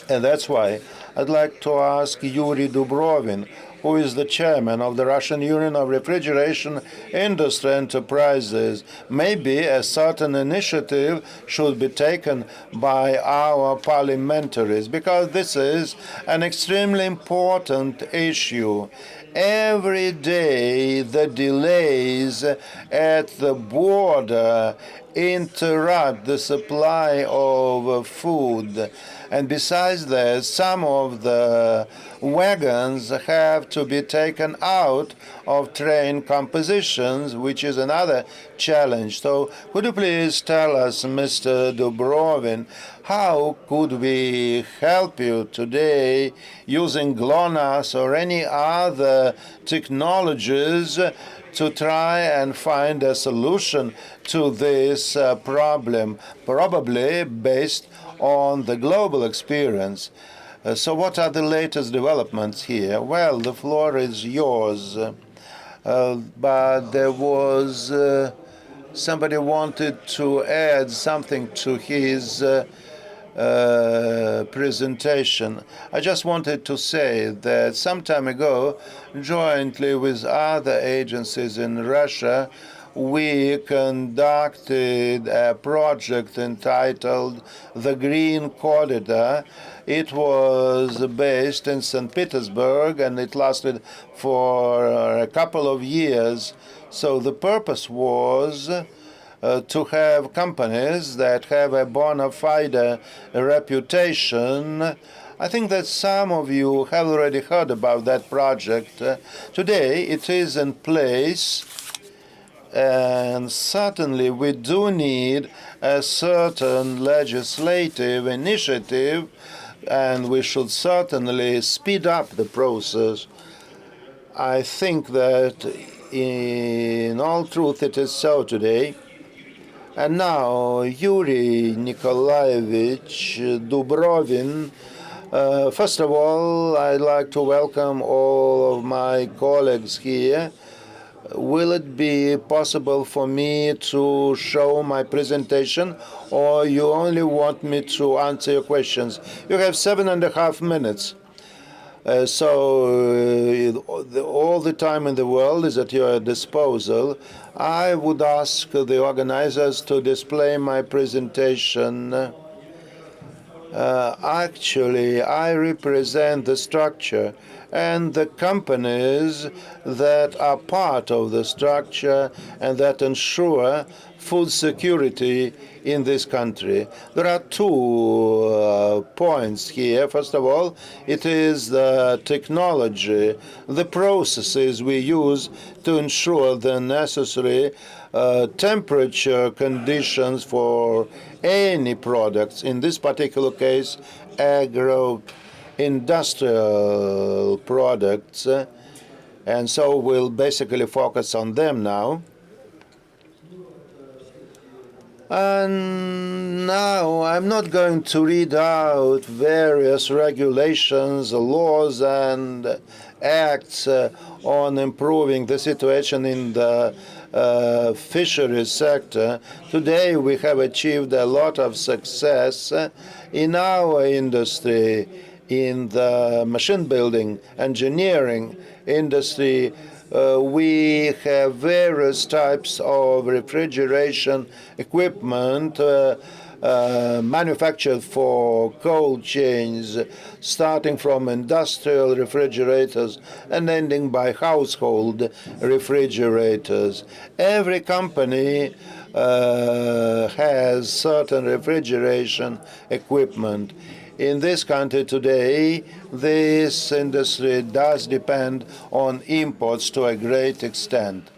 S3: And that's why I'd like to ask Yuri Dubrovin, who is the chairman of the Russian Union of Refrigeration Industry Enterprises. Maybe a certain initiative should be taken by our parliamentaries, because this is an extremely important issue. Every day, the delays at the border interrupt the supply of food. And besides that, some of the wagons have to be taken out of train compositions, which is another challenge. So could you please tell us, Mr. Dubrovin, how could we help you today using GLONASS or any other technologies to try and find a solution to this problem, probably based on the global experience? So what are the latest developments here? Well, the floor is yours. But there was somebody wanted to add something to his presentation. I just wanted to say that some time ago, jointly with other agencies in Russia, we conducted a project entitled The Green Corridor. It was based in St. Petersburg, and it lasted for a couple of years. So the purpose was to have companies that have a bona fide reputation. I think that some of you have already heard about that project. Today, it is in place. And certainly we do need a certain legislative initiative, and we should certainly speed up the process. I think that in all truth it is so today. And now, Yuri Nikolaevich Dubrovin. First of all, I'd like to welcome all of my colleagues here. Will it be possible for me to show my presentation, or you only want me to answer your questions? You have 7.5 minutes. All the time in the world is at your disposal. I would ask the organizers to display my presentation. Actually, I represent the structure and the companies that are part of the structure and that ensure food security in this country. There are two points here. First of all, it is the technology, the processes we use to ensure the necessary temperature conditions for any products, in this particular case, agro-industrial products. And so we'll basically focus on them now. And now I'm not going to read out various regulations, laws, and acts on improving the situation in the fisheries sector. Today we have achieved a lot of success in our industry, in the machine building, engineering industry. We have various types of refrigeration equipment manufactured for cold chains, starting from industrial refrigerators and ending by household refrigerators. Every company has certain refrigeration equipment. In this country today, this industry does depend on imports to a great extent.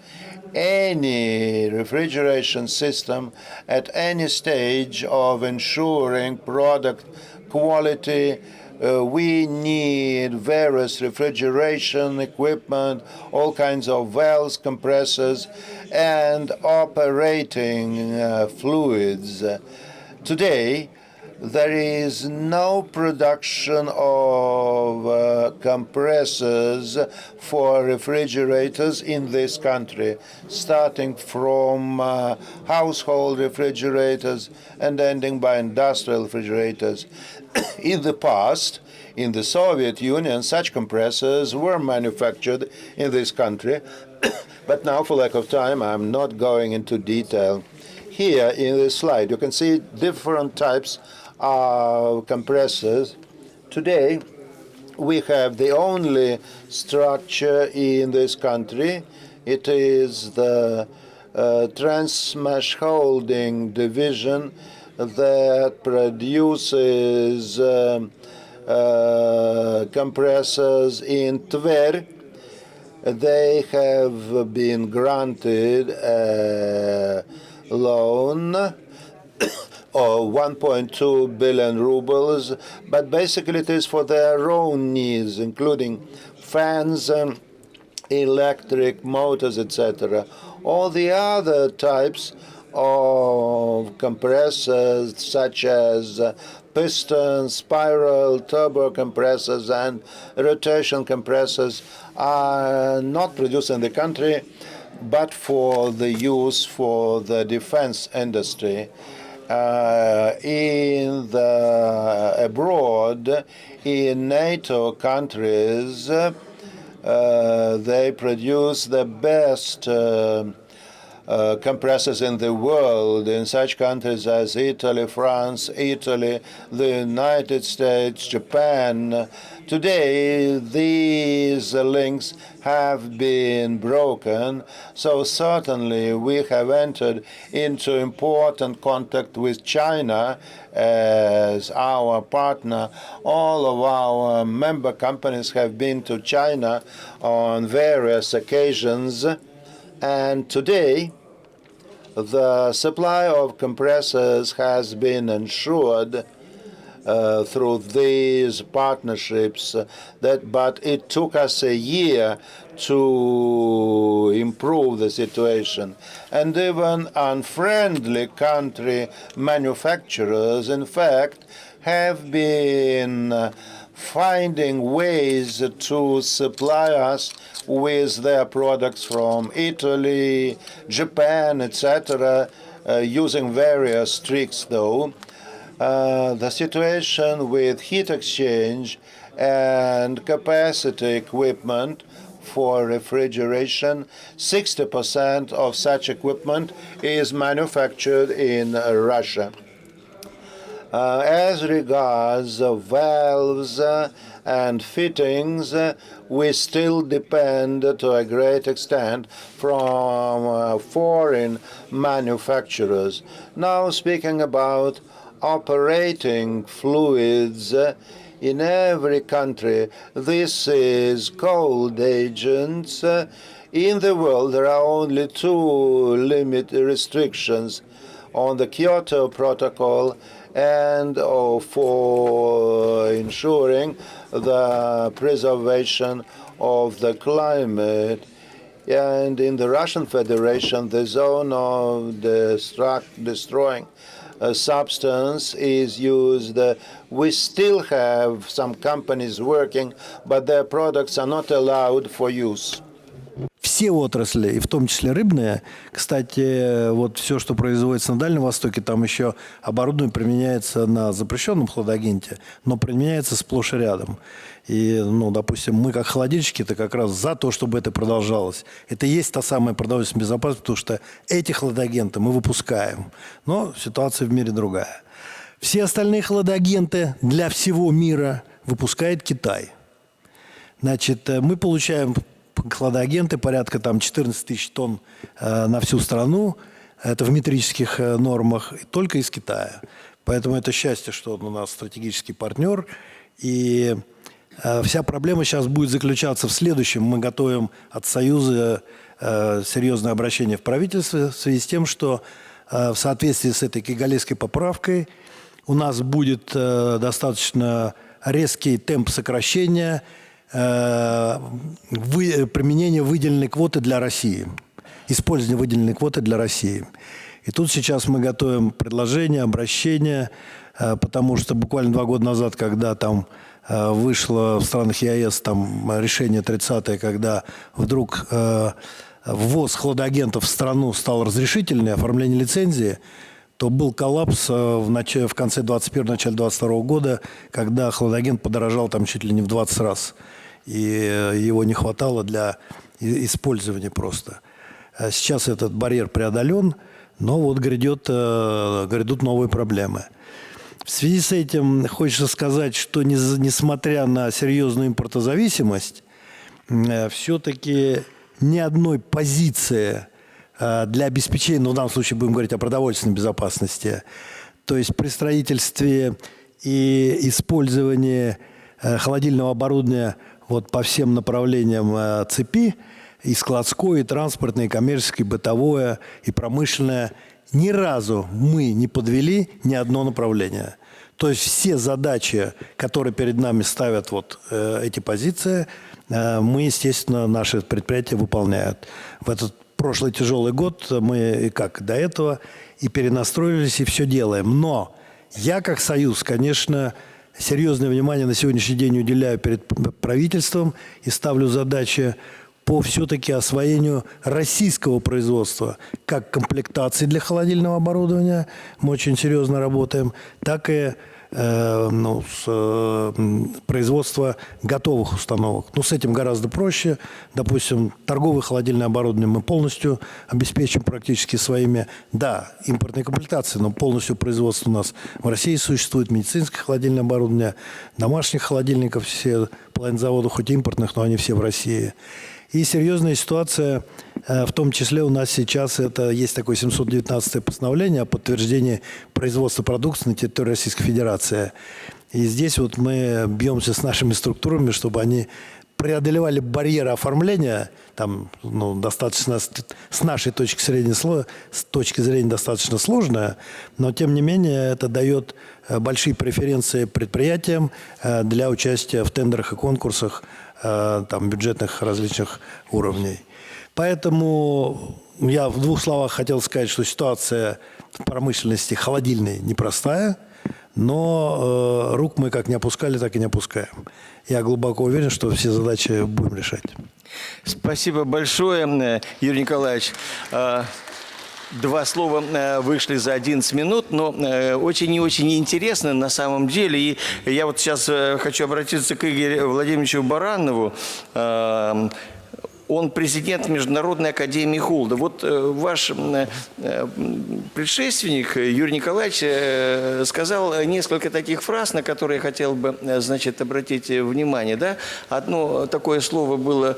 S3: Any refrigeration system at any stage of ensuring product quality, we need various refrigeration equipment, all kinds of valves, compressors, and operating fluids. Today, there is no production of compressors for refrigerators in this country, starting from household refrigerators and ending by industrial refrigerators. In the past, in the Soviet Union, such compressors were manufactured in this country, but now, for lack of time, I'm not going into detail. Here in this slide, you can see different types of compressors. Today, we have the only structure in this country. It is the Transmash Holding division that produces compressors in Tver. They have been granted a loan of 1.2 billion rubles, but basically it is for their own needs, including fans, electric motors, etc. All the other types of compressors, such as piston, spiral, turbo compressors, and rotation compressors, are not produced in the country, but for the use for the defense industry. Abroad, in NATO countries, they produce the best compressors in the world, in such countries as Italy, France, the United States, Japan. Today, these links have been broken, so certainly we have entered into important contact with China as our partner. All of our member companies have been to China on various occasions, and today, the supply of compressors has been ensured through these partnerships, but it took us a year to improve the situation. And even unfriendly country manufacturers, in fact, have been finding ways to supply us with their products from Italy, Japan, etc., using various tricks, though. The situation with heat exchange and capacity equipment for refrigeration, 60% of such equipment is manufactured in Russia. As regards valves and fittings, we still depend to a great extent from foreign manufacturers. Now, speaking about operating fluids, in every country, this is cold agents. In the world, there are only two restrictions on the Kyoto Protocol and for ensuring the preservation of the climate. And in the Russian Federation, the zone of destroying substance is used. We still have some companies working, but their products are not allowed for use.
S6: Все отрасли, и в том числе рыбные, кстати, вот все, что производится на Дальнем Востоке, там еще оборудование применяется на запрещенном хладагенте, но применяется сплошь и рядом. И, ну, допустим, мы как холодильщики-то как раз за то, чтобы это продолжалось. Это и есть та самая продовольственная безопасность, потому что эти хладагенты мы выпускаем. Но ситуация в мире другая. Все остальные хладагенты для всего мира выпускает Китай. Значит, мы получаем хладагенты порядка там 14 тысяч тонн на всю страну. Это в метрических нормах, только из Китая. Поэтому это счастье, что он у нас стратегический партнер. И вся проблема сейчас будет заключаться в следующем. Мы готовим от Союза серьезное обращение в правительство в связи с тем, что в соответствии с этой кигалийской поправкой у нас будет достаточно резкий темп сокращения применения выделенной квоты для России, использования выделенной квоты для России. И тут сейчас мы готовим предложение, обращение, потому что буквально 2 года назад, когда там вышло в странах ЕАЭС там решение 30-е, когда вдруг ввоз хладагентов в страну стал разрешительный, оформление лицензии, то был коллапс в конце 21-го, начале 22-го года, когда хладагент подорожал там чуть ли не в 20 раз. И его не хватало для использования просто. Сейчас этот барьер преодолен, но вот грядут новые проблемы. В связи с этим хочется сказать, что несмотря на серьезную импортозависимость, все-таки ни одной позиции для обеспечения, ну, в данном случае будем говорить о продовольственной безопасности, то есть при строительстве и использовании холодильного оборудования вот по всем направлениям цепи, и складское, и транспортное, и коммерческое, и бытовое, и промышленное, ни разу мы не подвели ни одно направление. То есть все задачи, которые перед нами ставят вот эти позиции, мы, естественно, наши предприятия выполняют. В этот прошлый тяжелый год мы, как до этого, и перенастроились, и все делаем. Но я, как Союз, конечно, серьезное внимание на сегодняшний день уделяю перед правительством и ставлю задачи по все-таки освоению российского производства, как комплектации для холодильного оборудования, мы очень серьезно работаем, так и производства готовых установок. Ну, с этим гораздо проще. Допустим, торговое холодильное оборудование мы полностью обеспечим практически своими, да, импортной комплектацией, но полностью производство у нас в России существует, медицинское холодильное оборудование, домашних холодильников, все половина заводов, хоть импортных, но они все в России. И серьезная ситуация, в том числе у нас сейчас есть такое 719-е постановление о подтверждении производства продукции на территории Российской Федерации. И здесь вот мы бьемся с нашими структурами, чтобы они преодолевали барьеры оформления, там, ну, достаточно, с нашей точки зрения достаточно сложно, но тем не менее это дает большие преференции предприятиям для участия в тендерах и конкурсах там, бюджетных различных уровней. Поэтому я в 2 словах хотел сказать, что ситуация в промышленности холодильной непростая, но рук мы как не опускали, так и не опускаем. Я глубоко уверен, что все задачи будем решать.
S1: Спасибо большое, Юрий Николаевич. 2 слова вышли за 11 минут, но очень и очень интересно на самом деле. И я вот сейчас хочу обратиться к Игорю Владимировичу Баранову. Он президент Международной академии холода. Вот ваш предшественник Юрий Николаевич сказал несколько таких фраз, на которые я хотел бы, значит, обратить внимание. Да? Одно такое слово было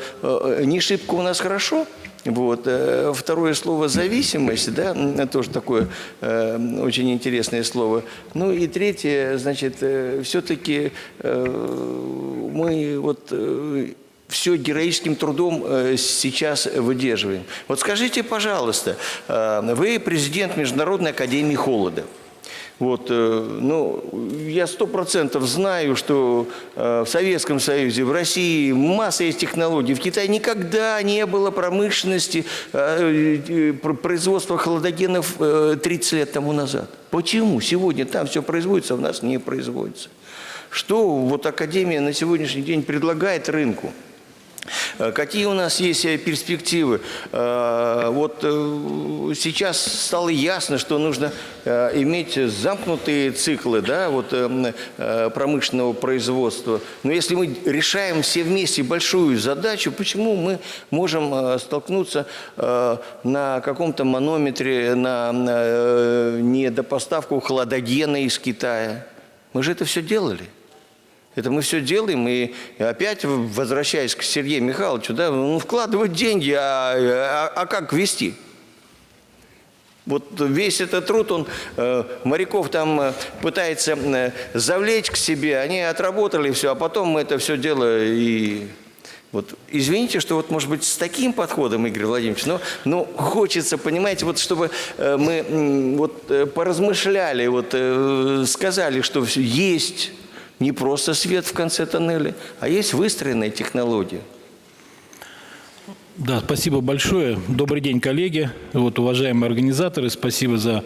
S1: «не шибко у нас хорошо». Вот. Второе слово «зависимость», да, тоже такое очень интересное слово. Ну и третье, значит, все-таки мы вот все героическим трудом сейчас выдерживаем. Вот скажите, пожалуйста, вы президент Международной академии холода. Вот, ну, я 100% знаю, что в Советском Союзе, в России масса есть технологий. В Китае никогда не было промышленности, производства хладагенов 30 лет тому назад. Почему сегодня там все производится, а у нас не производится? Что вот Академия на сегодняшний день предлагает рынку? Какие у нас есть перспективы? Вот сейчас стало ясно, что нужно иметь замкнутые циклы, да, вот, промышленного производства. Но если мы решаем все вместе большую задачу, почему мы можем столкнуться на каком-то манометре на недопоставку хладагена из Китая? Мы же это все делали. Это мы все делаем, и опять, возвращаясь к Сергею Михайловичу, да, ну, вкладывать деньги, а как вести? Вот весь этот труд, он моряков там пытается завлечь к себе, они отработали все, а потом мы это все дело и... Вот, извините, что вот, может быть, с таким подходом, Игорь Владимирович, но хочется, понимаете, вот, чтобы мы вот, поразмышляли, вот, сказали, что есть... Не просто свет в конце тоннеля, а есть выстроенная технология.
S7: Да, спасибо большое. Добрый день, коллеги, вот, уважаемые организаторы, спасибо за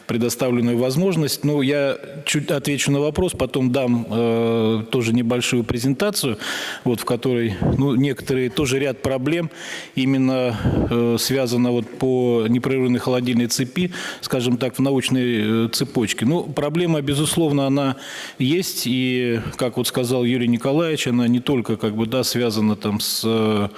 S7: предоставленную возможность. Ну, я чуть отвечу на вопрос, потом дам тоже небольшую презентацию, вот, в которой, ну, некоторые тоже ряд проблем именно связано вот по непрерывной холодильной цепи, скажем так, в научной цепочке. Ну, проблема, безусловно, она есть, и, как вот сказал Юрий Николаевич, она не только, как бы, да, связана там с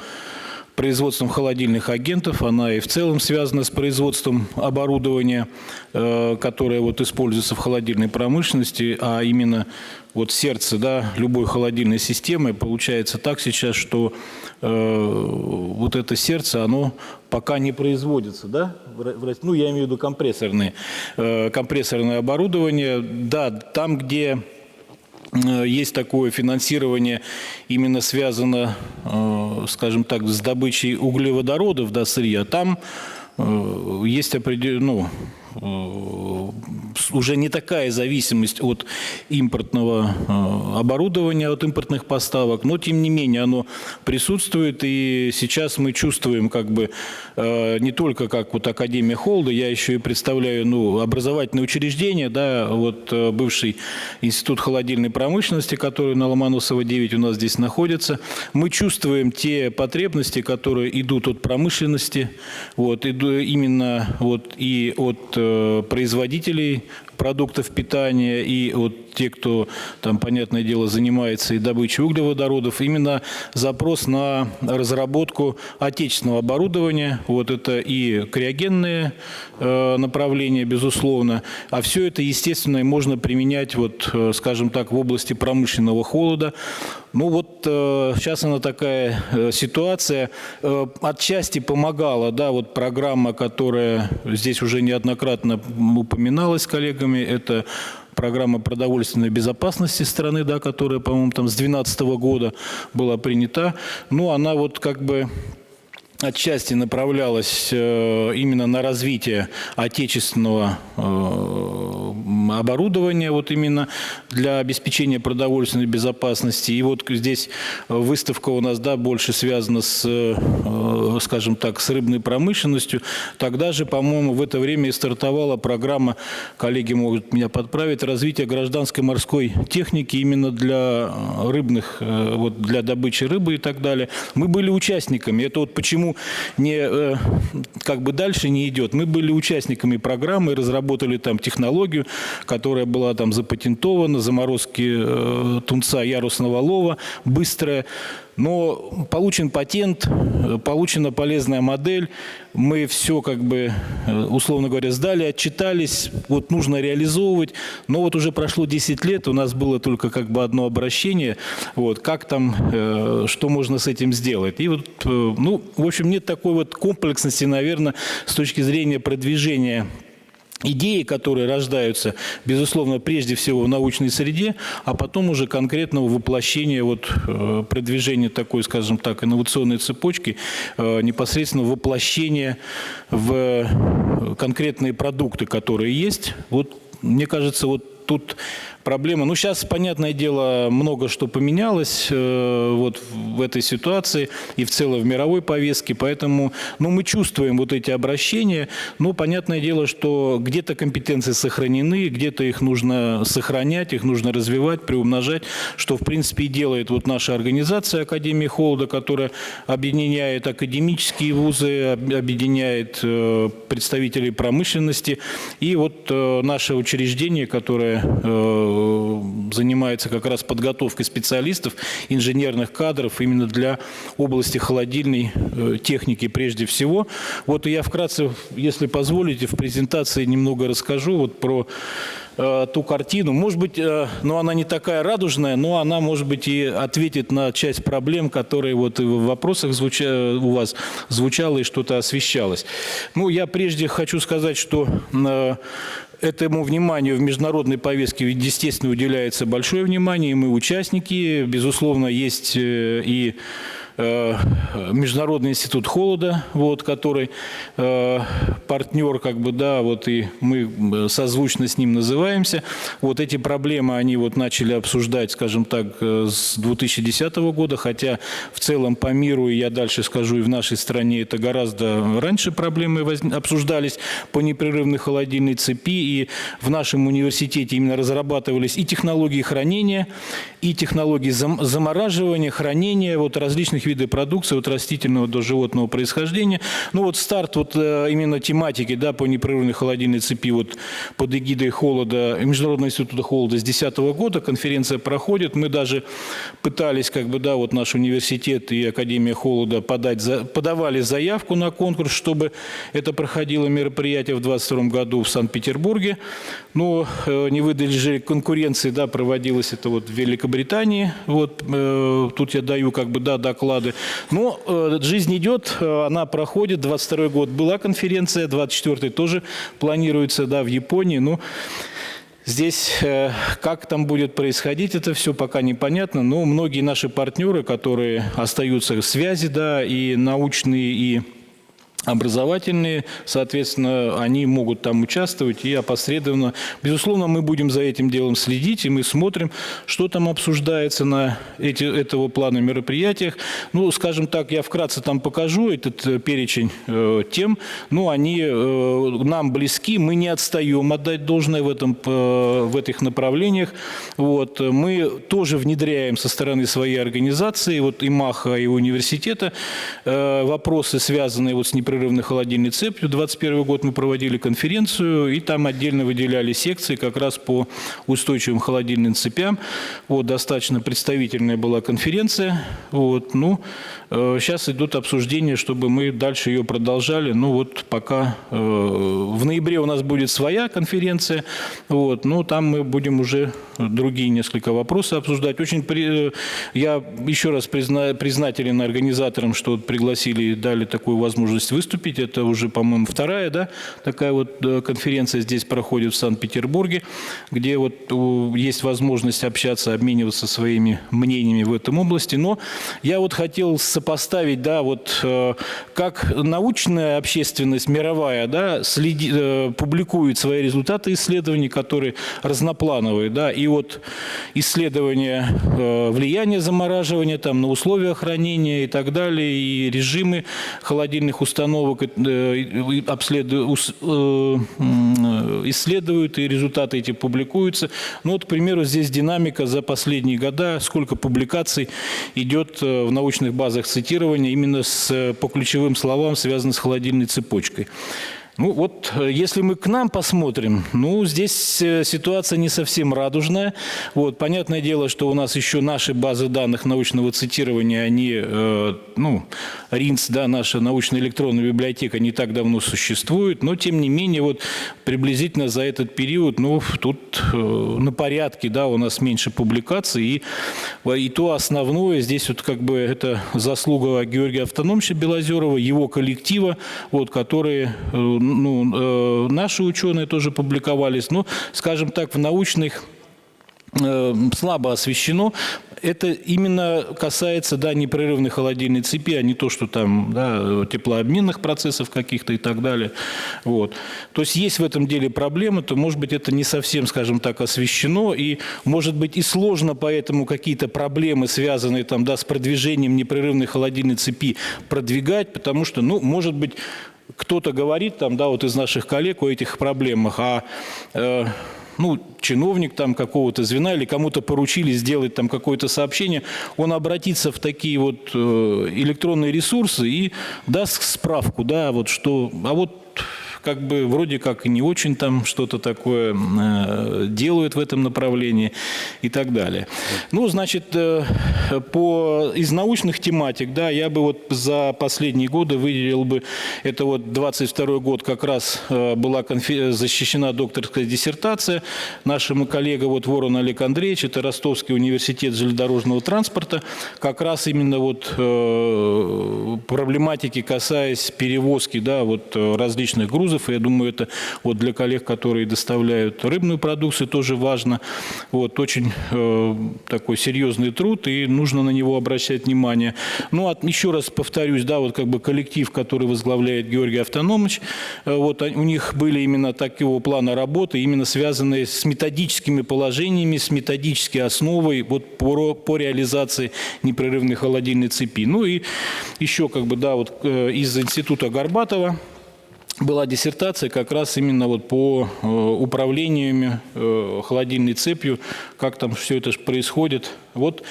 S7: производством холодильных агентов, она и в целом связана с производством оборудования, которое вот используется в холодильной промышленности, а именно вот сердце, да, любой холодильной системы. Получается так сейчас, что вот это сердце, оно пока не производится, да? Ну, я имею в виду компрессорное оборудование. Да, там, где есть такое финансирование, именно связано, скажем так, с добычей углеводородов, да, сырья, там есть определенный, уже не такая зависимость от импортного оборудования, от импортных поставок, но тем не менее оно присутствует, и сейчас мы чувствуем, как бы, не только как вот Академия Холда, я еще и представляю, ну, образовательные учреждения, да, вот бывший институт холодильной промышленности, который на Ломоносова 9 у нас здесь находится. Мы чувствуем те потребности, которые идут от промышленности, вот, именно вот и от производителей продуктов питания и от тех, кто там, понятное дело, занимается и добычей углеводородов, именно запрос на разработку отечественного оборудования. Вот это и криогенные направления, безусловно. А все это, естественно, можно применять, вот, скажем так, в области промышленного холода. Ну вот сейчас она такая ситуация. Отчасти помогала, да, вот программа, которая здесь уже неоднократно упоминалась коллегами, это программа продовольственной безопасности страны, да, которая, по-моему, там с 2012 года была принята. Ну, она вот как бы отчасти направлялась именно на развитие отечественного оборудования, вот именно для обеспечения продовольственной безопасности. И вот здесь выставка у нас, да, больше связана с, скажем так, с рыбной промышленностью. Тогда же, по-моему, в это время и стартовала программа, коллеги могут меня подправить, развития гражданской морской техники именно для рыбных, вот для добычи рыбы и так далее. Мы были участниками. Это вот почему не, как бы дальше не идет. Мы были участниками программы, разработали там технологию, которая была там запатентована, заморозки тунца ярусного лова, быстрая. Но получен патент, получена полезная модель, мы все, как бы, условно говоря, сдали, отчитались, вот нужно реализовывать, но вот уже прошло 10 лет, у нас было только как бы одно обращение, вот, как там, что можно с этим сделать. И вот, ну, в общем, нет такой вот комплексности, наверное, с точки зрения продвижения идеи, которые рождаются, безусловно, прежде всего в научной среде, а потом уже конкретного воплощения, вот, продвижения такой, скажем так, инновационной цепочки, непосредственно воплощения в конкретные продукты, которые есть. Вот мне кажется, вот тут проблема. Ну, сейчас, понятное дело, много что поменялось вот в этой ситуации и в целом в мировой повестке, поэтому, ну, мы чувствуем вот эти обращения, но понятное дело, что где-то компетенции сохранены, где-то их нужно сохранять, их нужно развивать, приумножать, что, в принципе, и делает вот наша организация Академии Холода, которая объединяет академические вузы, объединяет представителей промышленности, и вот наше учреждение, которое занимается как раз подготовкой специалистов, инженерных кадров именно для области холодильной техники прежде всего. Вот я вкратце, если позволите, в презентации немного расскажу вот про ту картину. Может быть, ну, она не такая радужная, но она, может быть, и ответит на часть проблем, которые вот и в вопросах у вас звучало и что-то освещалось. Ну, я прежде хочу сказать, что этому вниманию в международной повестке, естественно, уделяется большое внимание, и мы участники. Безусловно, есть и Международный институт холода, вот, который партнер, как бы, да, вот, и мы созвучно с ним называемся. Вот эти проблемы они вот начали обсуждать, скажем так, с 2010 года, хотя в целом по миру, и я дальше скажу, и в нашей стране это гораздо раньше проблемы обсуждались по непрерывной холодильной цепи, и в нашем университете именно разрабатывались и технологии хранения, и технологии замораживания, хранения вот различных видов продукции, от растительного до животного происхождения. Ну вот старт вот именно тематики, да, по непрерывной холодильной цепи вот под эгидой холода, Международного института холода с 2010 года, конференция проходит. Мы даже пытались, как бы, да, вот наш университет и Академия холода подавали заявку на конкурс, чтобы это проходило мероприятие в 2022 году в Санкт-Петербурге. Но не выдержали конкуренции, да, проводилось это вот в Великобритании. Вот тут я даю, как бы, да, доклады. Но жизнь идет, она проходит. 22 год была конференция, 24 тоже планируется, да, в Японии. Ну, здесь как там будет происходить, это все пока непонятно. Но многие наши партнеры, которые остаются в связи, да, и научные, и образовательные, соответственно, они могут там участвовать и опосредованно. Безусловно, мы будем за этим делом следить, и мы смотрим, что там обсуждается на этого плана мероприятиях. Ну, скажем так, я вкратце там покажу этот перечень тем. Ну, они нам близки, мы не отстаем, отдать должное в этих направлениях. Вот. Мы тоже внедряем со стороны своей организации, вот и МАХа, и университета, вопросы, связанные вот с непрерывной холодильной цепью. 2021 год мы проводили конференцию, и там отдельно выделяли секции как раз по устойчивым холодильным цепям. Вот, достаточно представительная была конференция. Вот, ну, сейчас идут обсуждения, чтобы мы дальше ее продолжали. Ну вот пока в ноябре у нас будет своя конференция, вот, но там мы будем уже другие несколько вопросов обсуждать. Я еще раз признателен организаторам, что пригласили и дали такую возможность выступить. Это уже, по-моему, вторая, да, такая вот конференция здесь проходит в Санкт-Петербурге, где вот есть возможность общаться, обмениваться своими мнениями в этом области. Но я вот хотел сопоставить, да, вот как научная общественность мировая, да, публикует свои результаты исследований, которые разноплановые, да, и вот исследования влияния замораживания там на условия хранения и так далее, и режимы холодильных установок исследуют, и результаты эти публикуются. Ну вот, к примеру, здесь динамика за последние года, сколько публикаций идет в научных базах цитирования именно по ключевым словам, связанным с холодильной цепочкой. Ну вот, если мы к нам посмотрим, ну, здесь ситуация не совсем радужная. Вот, понятное дело, что у нас еще наши базы данных научного цитирования, они, ну, РИНС, да, наша научная электронная библиотека не так давно существует, но, тем не менее, вот, приблизительно за этот период, ну, тут на порядке, да, у нас меньше публикаций, и то основное здесь вот как бы это заслуга Георгия Автономовича Белозерова, его коллектива, вот, которые... Ну, наши ученые тоже публиковались, но, скажем так, в научных слабо освещено. это именно касается, да, непрерывной холодильной цепи, а не то, что там, да, теплообменных процессов каких-то и так далее. Вот. То есть есть в этом деле проблемы, то, может быть, это не совсем, скажем так, освещено, и, может быть, и сложно поэтому какие-то проблемы, связанные там, да, с продвижением непрерывной холодильной цепи, продвигать, потому что, ну, может быть, кто-то говорит там, да, вот из наших коллег о этих проблемах, ну, чиновник там какого-то звена или кому-то поручили сделать там какое-то сообщение, он обратится в такие вот электронные ресурсы и даст справку, да, вот что, а вот как бы вроде как и не очень там что-то такое делают в этом направлении и так далее. Ну, значит, из научных тематик, да, я бы вот за последние годы выделил бы, это вот 22 год как раз была защищена докторская диссертация нашему коллеге вот Ворон Олег Андреевич, это Ростовский университет железнодорожного транспорта, как раз именно вот проблематики, касаясь перевозки, да, вот различных грузов. Я думаю, это вот для коллег, которые доставляют рыбную продукцию, тоже важно. Вот, очень такой серьезный труд, и нужно на него обращать внимание. Ну, еще раз повторюсь, да, вот как бы коллектив, который возглавляет Георгий Автономович, вот у них были именно такого плана работы, именно связанные с методическими положениями, с методической основой вот по реализации непрерывной холодильной цепи. Ну и еще как бы, да, вот из института Горбатова была диссертация как раз именно вот по управлению холодильной цепью, как там все это происходит. Вот,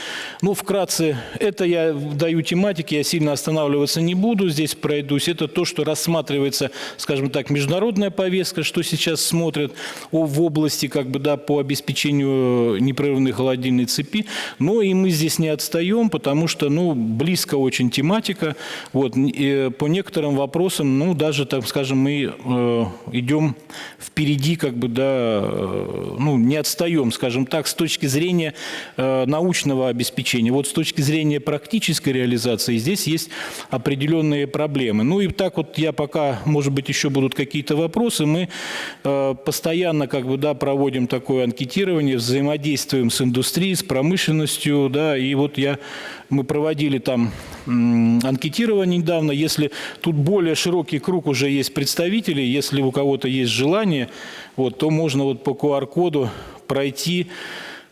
S7: ну, вкратце, это я даю тематики, я сильно останавливаться не буду, здесь пройдусь. Это то, что рассматривается, скажем так, международная повестка, что сейчас смотрят в области, как бы, да, по обеспечению непрерывной холодильной цепи. Но и мы здесь не отстаем, потому что, ну, близко очень тематика. Вот, и по некоторым вопросам, ну, даже, так скажем, мы идем впереди, как бы, да, ну, не отстаем, скажем так, с точки зрения научного обеспечения. Вот с точки зрения практической реализации здесь есть определенные проблемы. Ну и так вот я пока, может быть, еще будут какие-то вопросы, мы постоянно, как бы, да, проводим такое анкетирование, взаимодействуем с индустрией, с промышленностью, да, и вот мы проводили там анкетирование недавно, если тут более широкий круг уже есть представителей, если у кого-то есть желание, вот, то можно вот по QR-коду пройти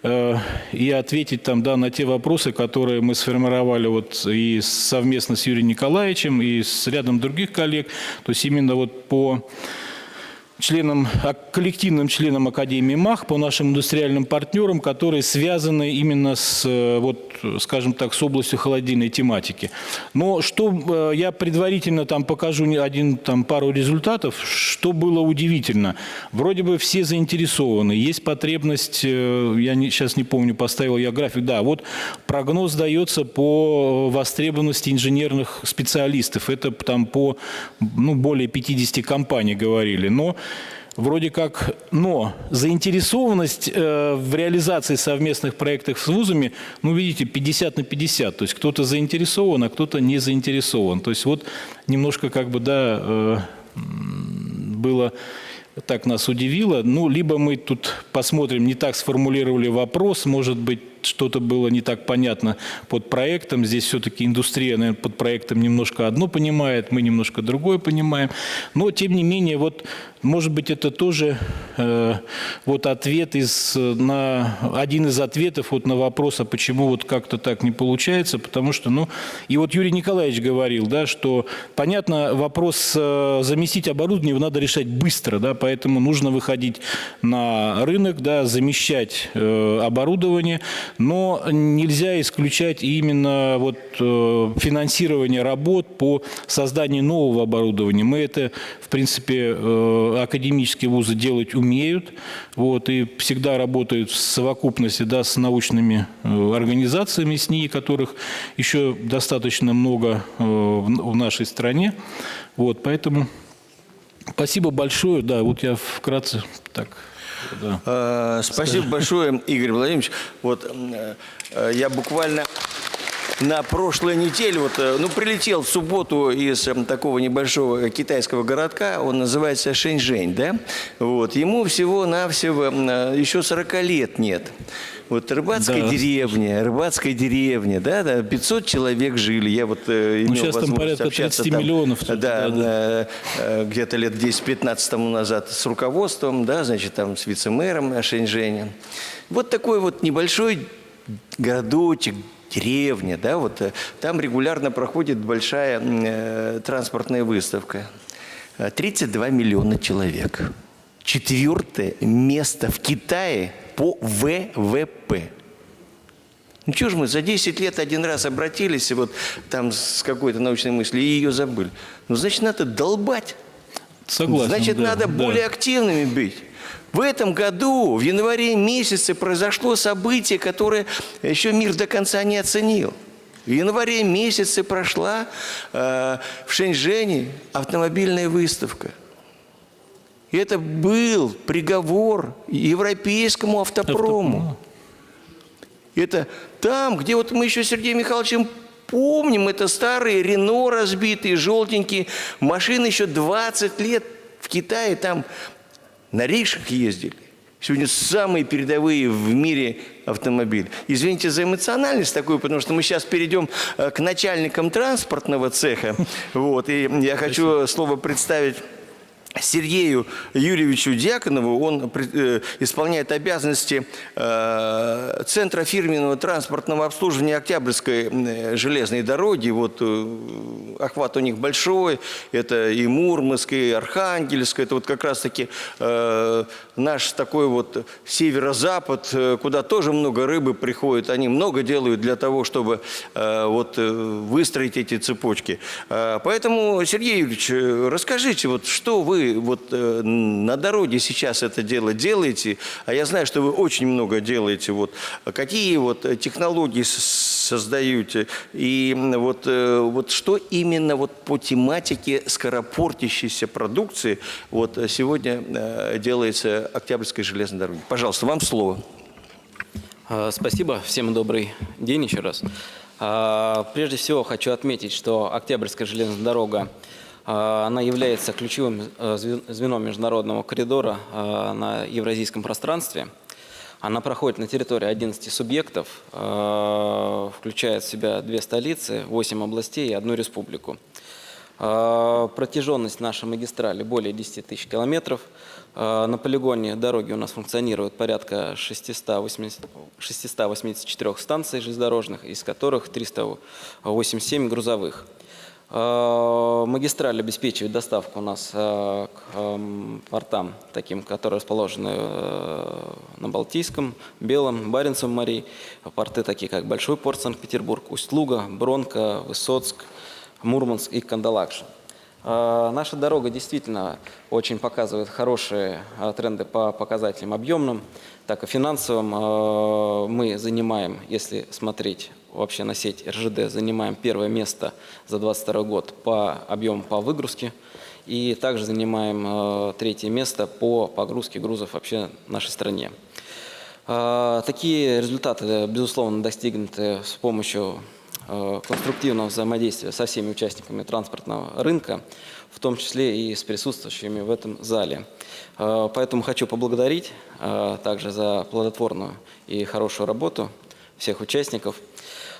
S7: и ответить там, да, на те вопросы, которые мы сформировали вот и совместно с Юрием Николаевичем, и с рядом других коллег, то есть именно вот по коллективным членам Академии МАХ, по нашим индустриальным партнерам, которые связаны именно с, вот, скажем так, с областью холодильной тематики. Но что я предварительно там покажу пару результатов, что было удивительно. Вроде бы все заинтересованы, есть потребность, сейчас не помню, поставил я график, да, вот прогноз дается по востребованности инженерных специалистов, это там по, ну, более 50 компаний говорили, но вроде как, но заинтересованность в реализации совместных проектов с вузами, ну, видите, 50 на 50. То есть кто-то заинтересован, а кто-то не заинтересован. То есть вот немножко как бы, да, было, так нас удивило. Ну, либо мы тут посмотрим, не так сформулировали вопрос, может быть, что-то было не так понятно под проектом. Здесь все-таки индустрия, наверное, под проектом немножко одно понимает, мы немножко другое понимаем. Но, тем не менее, вот, может быть, это тоже вот ответ один из ответов вот на вопрос, а почему вот как-то так не получается, потому что, ну, и вот Юрий Николаевич говорил, да, что, понятно, вопрос заместить оборудование его надо решать быстро, да, поэтому нужно выходить на рынок, да, замещать оборудование, но нельзя исключать именно вот финансирование работ по созданию нового оборудования. Мы это, в принципе, академические вузы делать умеют, вот, и всегда работают в совокупности, да, с научными организациями СНИ, которых еще достаточно много в нашей стране. Вот, поэтому спасибо большое. Да, вот я вкратце так. Да.
S1: Спасибо большое, Игорь Владимирович. Вот я буквально на прошлой неделе, вот, ну, прилетел в субботу из такого небольшого китайского городка, он называется Шэньчжэнь, да? Вот, ему всего-навсего еще 40 лет нет. Вот рыбацкая деревня, да, 500 человек жили. Я вот имел
S7: сейчас там
S1: возможность
S7: порядка
S1: общаться
S7: 30 миллионов.
S1: Да, где-то лет 10-15 тому назад с руководством, да, значит, там с вице-мэром Шэньчжэня. Вот такой вот небольшой городочек, деревня, да, вот там регулярно проходит большая транспортная выставка. 32 миллиона человек. 4-е место в Китае по ВВП. Ну что ж мы за 10 лет один раз обратились, и вот там с какой-то научной мыслью, и ее забыли. Ну, значит, надо долбать.
S7: Согласен.
S1: Значит,
S7: да,
S1: надо более активными быть. В этом году, в январе месяце, произошло событие, которое еще мир до конца не оценил. В январе месяце прошла в Шэньчжэне автомобильная выставка. И это был приговор европейскому автопрому. Это там, где вот мы еще с Сергеем Михайловичем помним, это старые Рено разбитые, желтенькие машины, еще 20 лет в Китае там на рикшах ездили. Сегодня самые передовые в мире автомобили. Извините за эмоциональность такую, потому что мы сейчас перейдем к начальникам транспортного цеха. Вот, и я хочу слово представить Сергею Юрьевичу Дьяконову. Он исполняет обязанности Центра фирменного транспортного обслуживания Октябрьской железной дороги. Вот охват у них большой. Это и Мурманск, и Архангельск. Это вот как раз-таки наш такой вот северо-запад, куда тоже много рыбы приходит. Они много делают для того, чтобы вот выстроить эти цепочки. Поэтому, Сергей Юрьевич, расскажите, вот что вы вот на дороге сейчас это дело делаете, а я знаю, что вы очень много делаете. Вот какие вот технологии создаете и вот что именно вот по тематике скоропортящейся продукции вот сегодня делается Октябрьской железной дороге? Пожалуйста, вам слово.
S8: Спасибо, всем добрый день еще раз. Прежде всего хочу отметить, что Октябрьская железная дорога она является ключевым звеном международного коридора на евразийском пространстве. Она проходит на территории 11 субъектов, включает в себя 2 столицы, 8 областей и 1 республику. Протяженность нашей магистрали более 10 тысяч километров. На полигоне дороги у нас функционирует порядка 684 станций железнодорожных, из которых 387 грузовых. Магистраль обеспечивает доставку у нас к портам, таким, которые расположены на Балтийском, Белом, Баренцевом морей. Порты такие, как Большой порт Санкт-Петербург, Усть-Луга, Бронка, Высоцк, Мурманск и Кандалакша. Наша дорога действительно очень показывает хорошие тренды по показателям объемным, так и финансовым. Мы занимаем, если смотреть вообще на сеть РЖД, занимаем 1-е место за 2022 год по объему по выгрузке. И также занимаем 3-е место по погрузке грузов вообще в нашей стране. Такие результаты, безусловно, достигнуты с помощью конструктивного взаимодействия со всеми участниками транспортного рынка, в том числе и с присутствующими в этом зале. Поэтому хочу поблагодарить также за плодотворную и хорошую работу всех участников.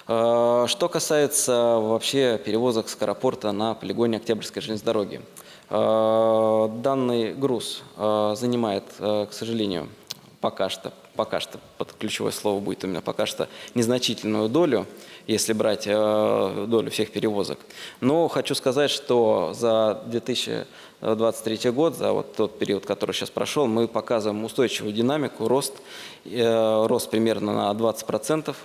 S8: Что касается вообще перевозок скоропорта на полигоне Октябрьской железной дороги. Данный груз занимает, к сожалению, пока что, под ключевое слово будет именно пока что, незначительную долю, если брать долю всех перевозок. Но хочу сказать, что за 2023 год, за вот тот период, который сейчас прошел, мы показываем устойчивую динамику, рост примерно на 20%.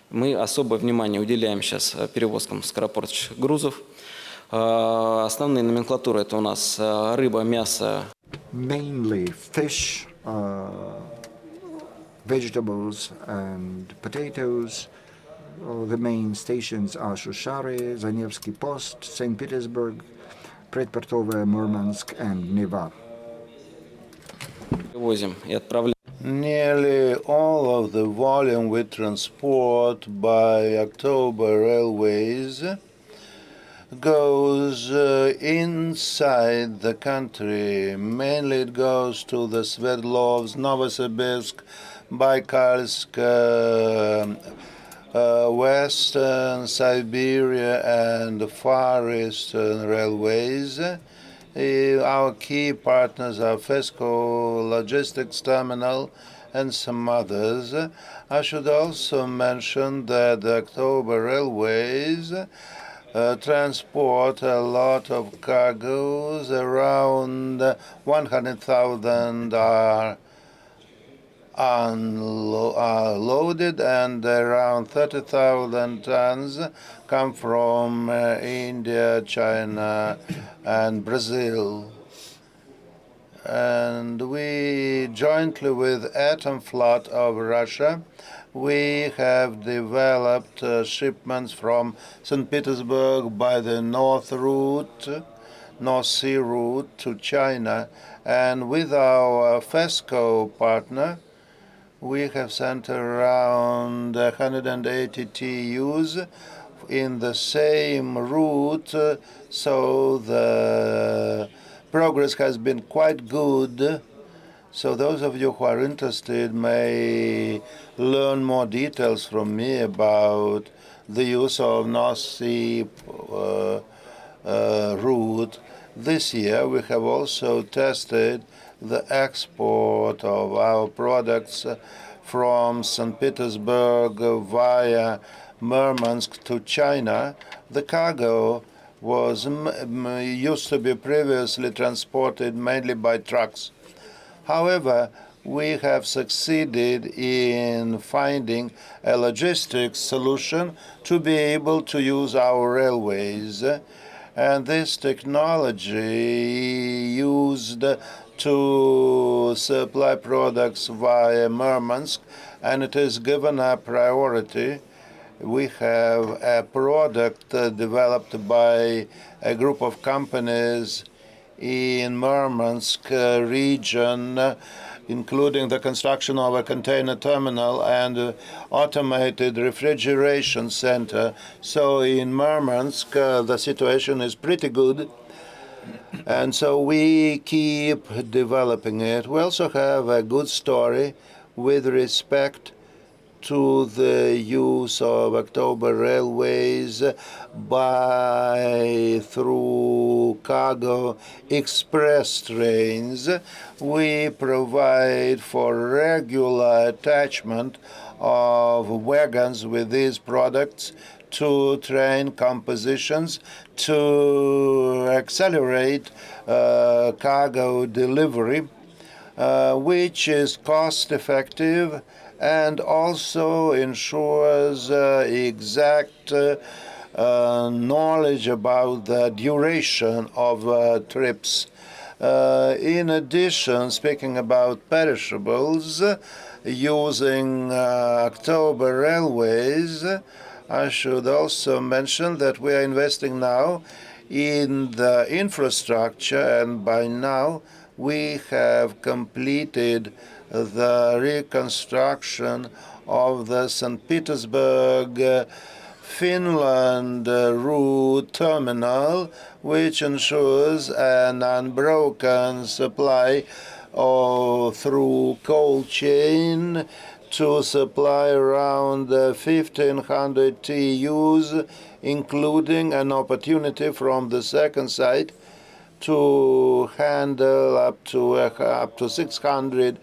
S8: Мы особое внимание уделяем сейчас перевозкам скоропортящих грузов. Основные номенклатуры – это у нас рыба, мясо.
S2: Mainly fish, vegetables and potatoes. The main stations are Shushari, Zanevsky Post, St. Petersburg, Предпортовая, Murmansk and Neva.
S8: Привозим и отправляем.
S3: Nearly all of So the volume we transport by October Railways goes inside the country. Mainly it goes to the Sverdlovsk, Novosibirsk, Baikalsk, Western Siberia and Far Eastern railways. Our key partners are FESCO Logistics Terminal and some others. I should also mention that the October Railways transport a lot of cargoes. Around 100,000 are loaded, and around 30,000 tons come from India, China, and Brazil. And we, jointly with Atomflot of Russia, we have developed shipments from St. Petersburg by the North Sea route to China. And with our FESCO partner, we have sent around 180 TEUs in the same route, so the progress has been quite good. So those of you who are interested may learn more details from me about the use of North Sea route. This year we have also tested the export of our products from St. Petersburg via Murmansk to China. The cargo was used to be previously transported mainly by trucks. However, we have succeeded in finding a logistics solution to be able to use our railways. And this technology used to supply products via Murmansk, and it is given a priority. We have a product developed by a group of companies in Murmansk region, including the construction of a container terminal and automated refrigeration center. So in Murmansk, the situation is pretty good. And so we keep developing it. We also have a good story with respect to the use of October Railways through cargo express trains. We provide for regular attachment of wagons with these products to train compositions to accelerate cargo delivery, which is cost effective and also ensures exact knowledge about the duration of trips. In addition, speaking about perishables, using October Railways, I should also mention that we are investing now in the infrastructure, and by now we have completed the reconstruction of the St. Petersburg, Finland route terminal, which ensures an unbroken supply through cold chain to supply around 1,500 TEUs, including an opportunity from the second site to handle up to 600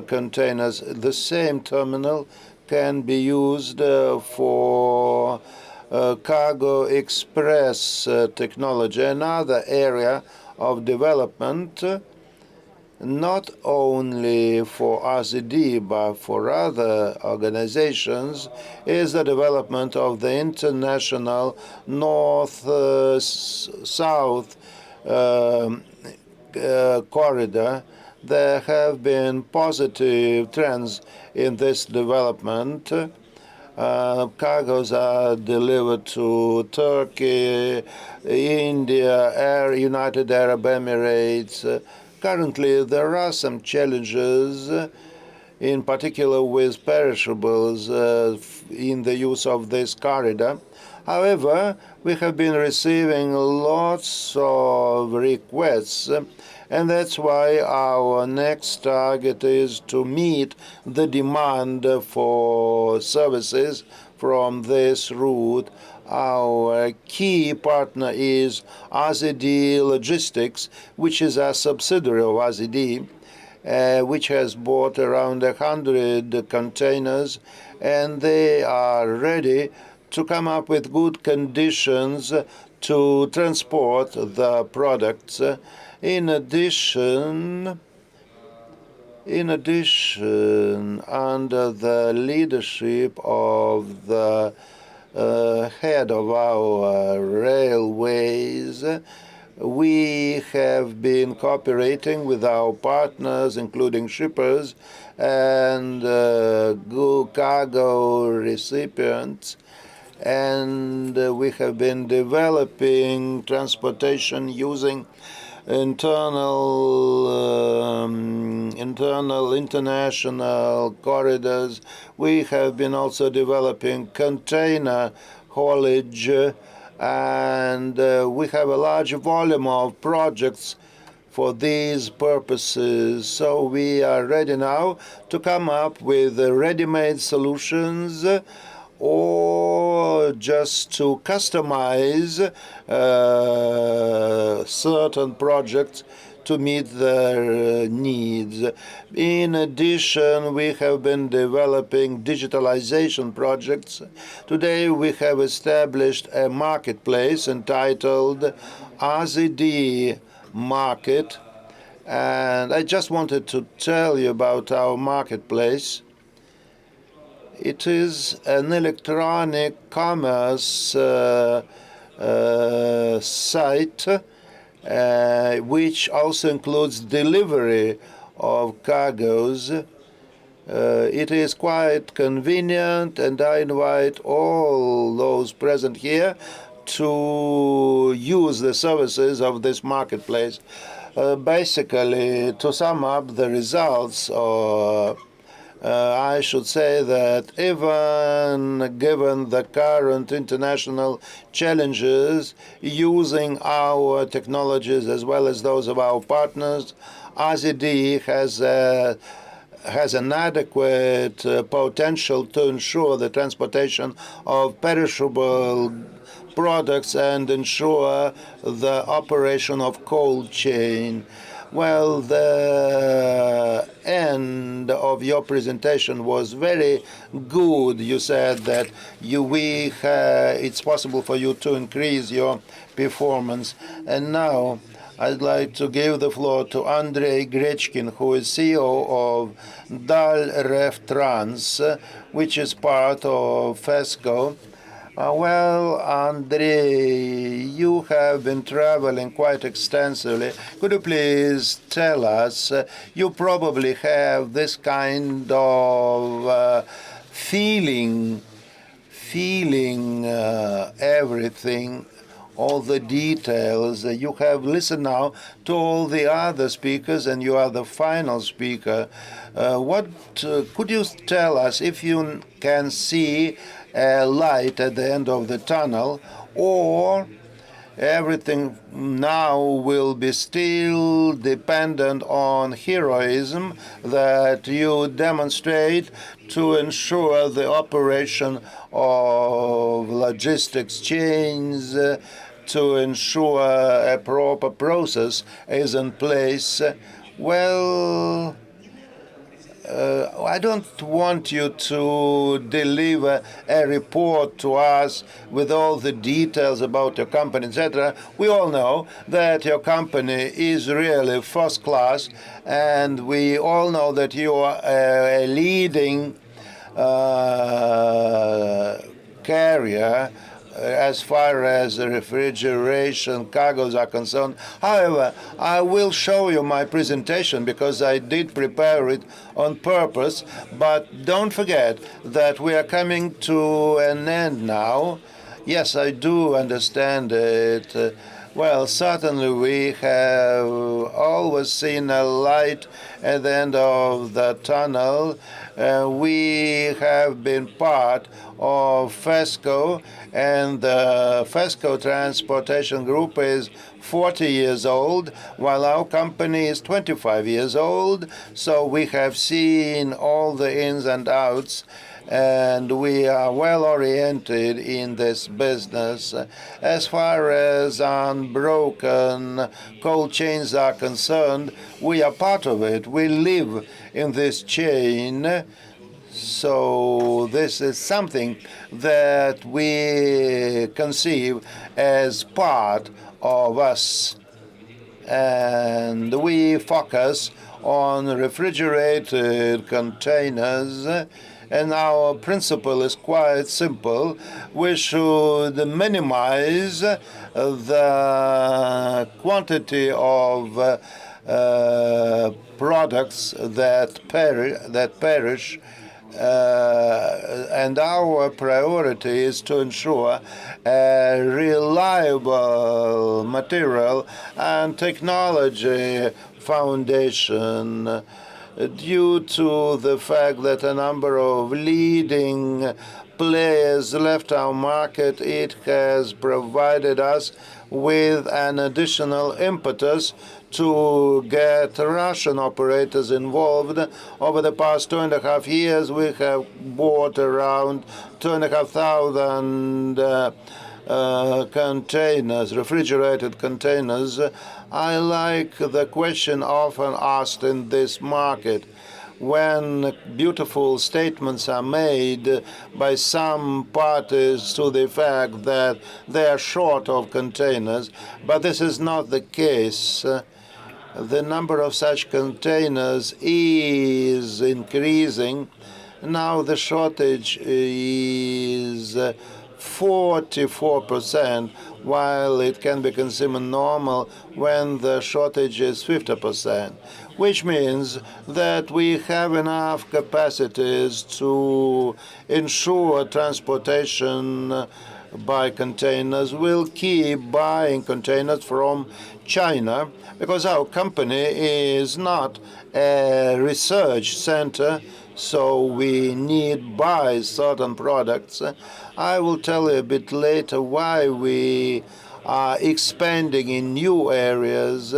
S3: containers. The same terminal can be used for cargo express technology, another area of development, not only for RCD but for other organizations, is the development of the international north-south corridor. There have been positive trends in this development. Cargoes are delivered to Turkey, India, United Arab Emirates. Currently, there are some challenges in particular with perishables in the use of this corridor. However, we have been receiving lots of requests, and that's why our next target is to meet the demand for services from this route. Our key partner is RZD Logistics, which is a subsidiary of RZD, which has bought around 100 containers, and they are ready to come up with good conditions to transport the products. In addition, under the leadership of the head of our railways, we have been cooperating with our partners, including shippers and cargo recipients, and we have been developing transportation using international corridors. We have been also developing container haulage, and we have a large volume of projects for these purposes. So we are ready now to come up with ready-made solutions or just to customize certain projects to meet their needs. In addition, we have been developing digitalization projects. Today, we have established a marketplace entitled RZD Market, and I just wanted to tell you about our marketplace. It is an electronic commerce site which also includes delivery of cargoes. It is quite convenient, and I invite all those present here to use the services of this marketplace. Basically, to sum up the results, I should say that even given the current international challenges, using our technologies as well as those of our partners, RZD has an adequate potential to ensure the transportation of perishable products and ensure the operation of cold chain. Well, the end of your presentation was very good. You said that it's possible for you to increase your performance. And now I'd like to give the floor to Andrei Grechkin, who is CEO of Dalref Trans, which is part of FESCO. Well, Andrei, you have been traveling quite extensively. Could you please tell us, you probably have this kind of feeling everything, all the details. You have listened now to all the other speakers, and you are the final speaker. What could you tell us if you can see a light at the end of the tunnel, or everything now will be still dependent on heroism that you demonstrate to ensure the operation of logistics chains, to ensure a proper process is in place? Well, I don't want you to deliver a report to us with all the details about your company, etc. We all know that your company is really first class, and we all know that you are a leading carrier as far as refrigeration cargoes are concerned. However, I will show you my presentation because I did prepare it on purpose, but don't forget that we are coming to an end now. Yes, I do understand it. Well, certainly we have always seen a light at the end of the tunnel. We have been part of FESCO, and the FESCO Transportation Group is 40 years old, while our company is 25 years old. So we have seen all the ins and outs, and we are well oriented in this business. As far as unbroken cold chains are concerned, we are part of it. We live in this chain. So this is something that we conceive as part of us. And we focus on refrigerated containers, and our principle is quite simple. We should minimize the quantity of products that perish, and our priority is to ensure a reliable material and technology foundation. Due to the fact that a number of leading players left our market, it has provided us with an additional impetus to get Russian operators involved. Over the past 2.5 years, we have bought around 2,500 containers, refrigerated containers. I like the question often asked in this market when beautiful statements are made by some parties to the fact that they are short of containers, but this is not the case. The number of such containers is increasing. Now the shortage is 44%, while it can be considered normal when the shortage is 50%, which means that we have enough capacities to ensure transportation by containers. We'll keep buying containers from China because our company is not a research center, so we need buy certain products. I will tell you a bit later why we are expanding in new areas.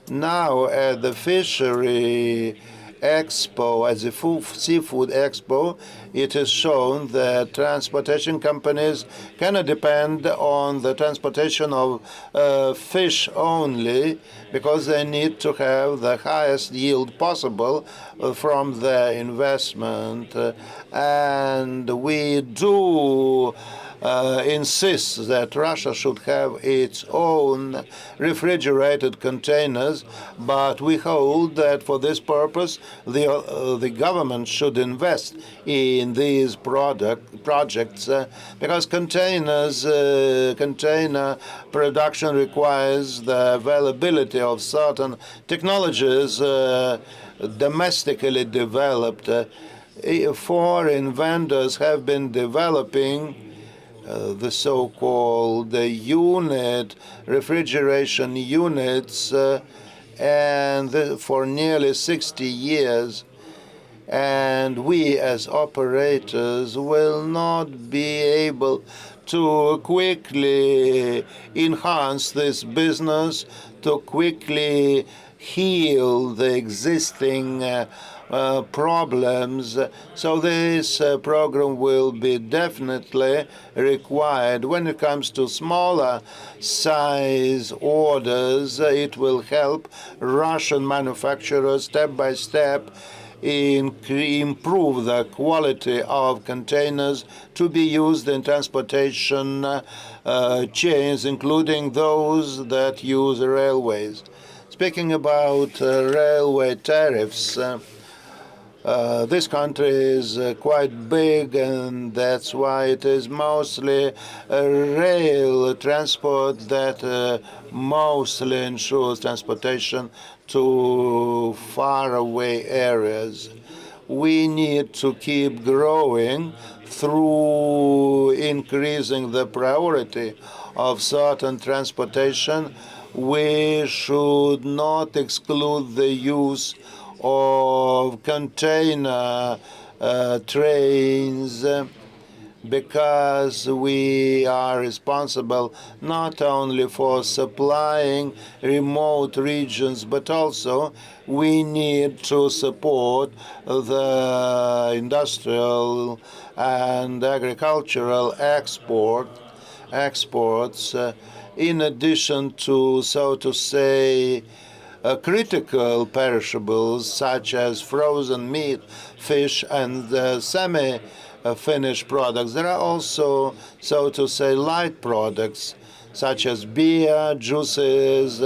S3: Now at the fishery expo, as a seafood expo, it is shown that transportation companies cannot depend on the transportation of fish only, because they need to have the highest yield possible from their investment. And we do insists that Russia should have its own refrigerated containers, but we hold that for this purpose the government should invest in these projects because container production requires the availability of certain technologies domestically developed. Foreign vendors have been developing the so-called refrigeration units, and for nearly 60 years. And we as operators will not be able to quickly enhance this business, to quickly heal the existing problems. So this program will be definitely required. When it comes to smaller size orders, it will help Russian manufacturers step by step improve the quality of containers to be used in transportation chains, including those that use railways. Speaking about railway tariffs, this country is quite big, and that's why it is mostly rail transport that mostly ensures transportation to faraway areas. We need to keep growing through increasing the priority of certain transportation, we should not exclude the use of container trains, because we are responsible not only for supplying remote regions, but also we need to support the industrial and agricultural exports, in addition to, so to say, critical perishables such as frozen meat, fish, and semi-finished products. There are also, so to say, light products such as beer, juices,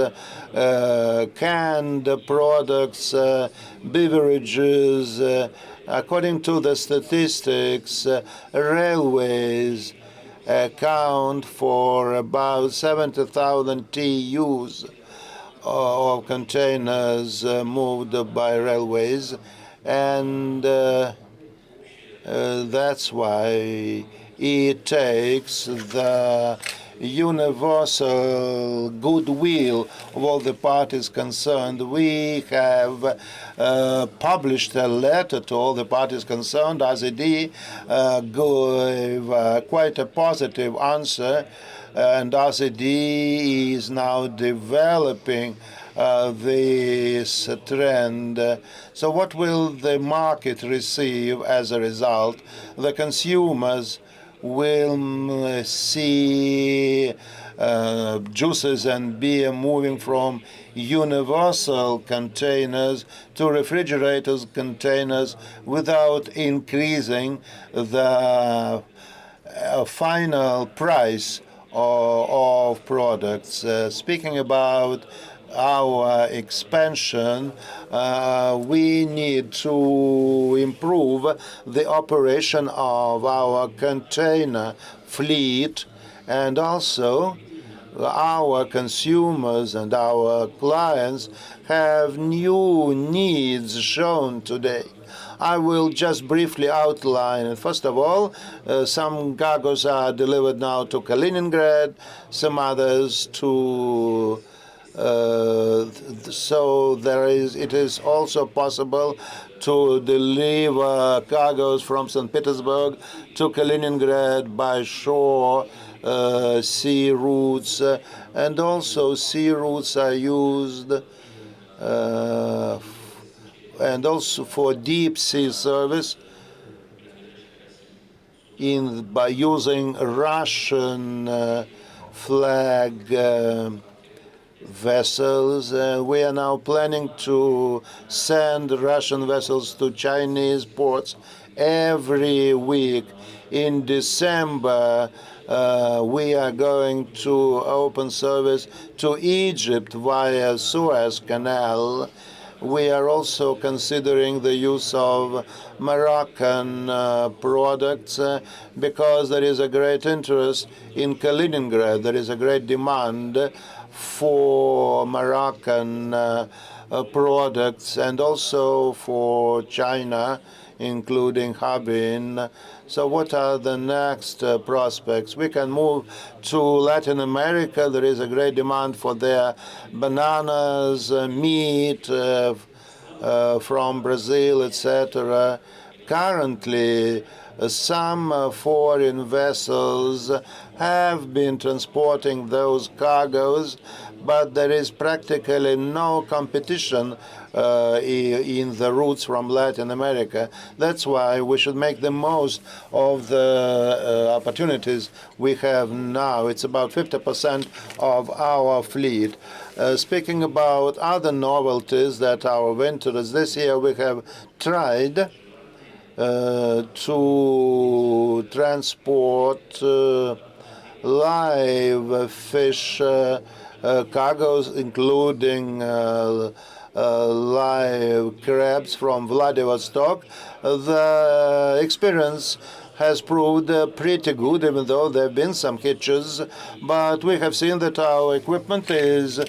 S3: canned products, beverages. According to the statistics, railways account for about 70,000 TEUs of containers moved by railways, and that's why it takes the universal goodwill of all the parties concerned. We have published a letter to all the parties concerned. AZD gave quite a positive answer, and AZD is now developing this trend. So what will the market receive as a result? The consumers will see juices and beer moving from universal containers to refrigerated containers without increasing the final price of products. Speaking about our expansion, we need to improve the operation of our container fleet, and also our consumers and our clients have new needs shown today. I will just briefly outline. First of all, some cargoes are delivered now to Kaliningrad, some others to so it is also possible to deliver cargoes from St. Petersburg to Kaliningrad by shore, sea routes, and also sea routes are used and also for deep sea service by using Russian flag vessels. We are now planning to send Russian vessels to Chinese ports every week. In December, we are going to open service to Egypt via Suez Canal. We are also considering the use of Moroccan products because there is a great interest in Kaliningrad. There is a great demand for Moroccan products and also for China, including Harbin. So what are the next prospects? We can move to Latin America. There is a great demand for their bananas, meat from Brazil, etc. Currently, some foreign vessels have been transporting those cargoes, but there is practically no competition in the routes from Latin America. That's why we should make the most of the opportunities we have now. It's about 50% of our fleet. Speaking about other novelties that our ventures this year, we have tried to transport live fish cargoes, including live crabs from Vladivostok. The experience has proved pretty good, even though there have been some hitches. But we have seen that our equipment is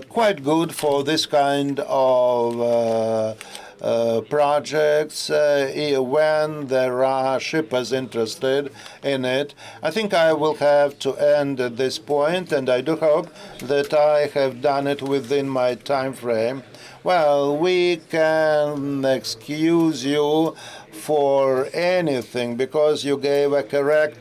S3: quite good for this kind of projects when there are shippers interested in it. I think I will have to end at this point, and I do hope that I have done it within my time frame. Well, we can excuse you for anything because you gave a correct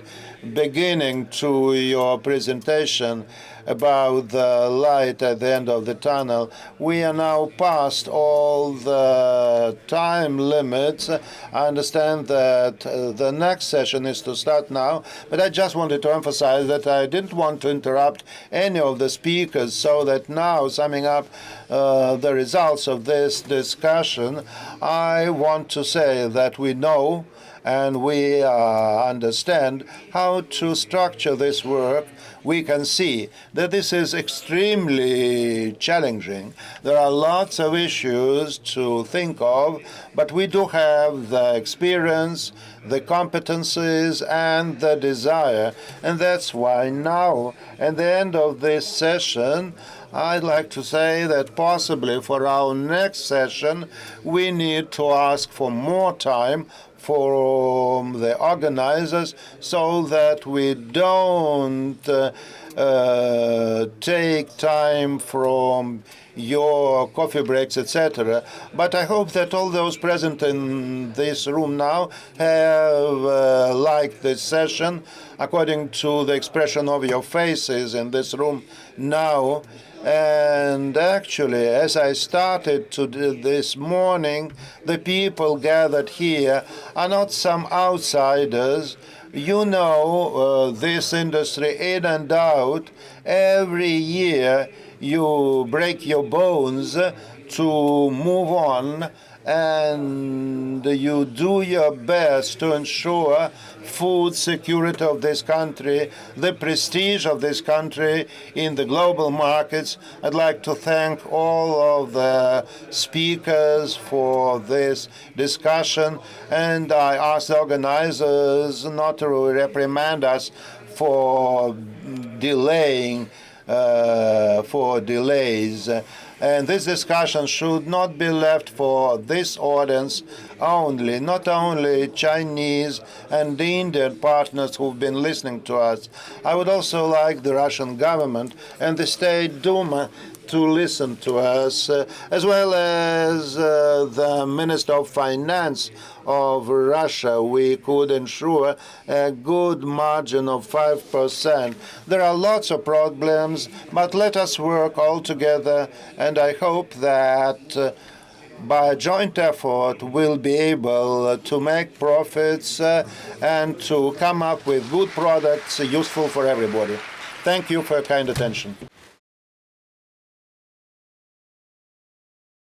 S3: beginning to your presentation about the light at the end of the tunnel. We are now past all the time limits. I understand that the next session is to start now, but I just wanted to emphasize that I didn't want to interrupt any of the speakers, so that now, summing up the results of this discussion, I want to say that we know and we understand how to structure this work. We can see that this is extremely challenging. There are lots of issues to think of, but we do have the experience, the competencies, and the desire. And that's why now, at the end of this session, I'd like to say that possibly for our next session, we need to ask for more time from the organizers so that we don't take time from your coffee breaks, etc. But I hope that all those present in this room now have liked this session according to the expression of your faces in this room now. And actually, as I started to do this morning, the people gathered here are not some outsiders. You know this industry in and out. Every year you break your bones to move on, and you do your best to ensure food security of this country, the prestige of this country in the global markets. I'd like to thank all of the speakers for this discussion, and I ask the organizers not to reprimand us for delaying, for delays. And this discussion should not be left for this audience only, not only Chinese and Indian partners who've been listening to us. I would also like the Russian government and the State Duma to listen to us, as well as the Minister of Finance of Russia. We could ensure a good margin of 5%. There are lots of problems, but let us work all together, and I hope that by joint effort we'll be able to make profits and to come up with good products useful for everybody. Thank you for your kind attention.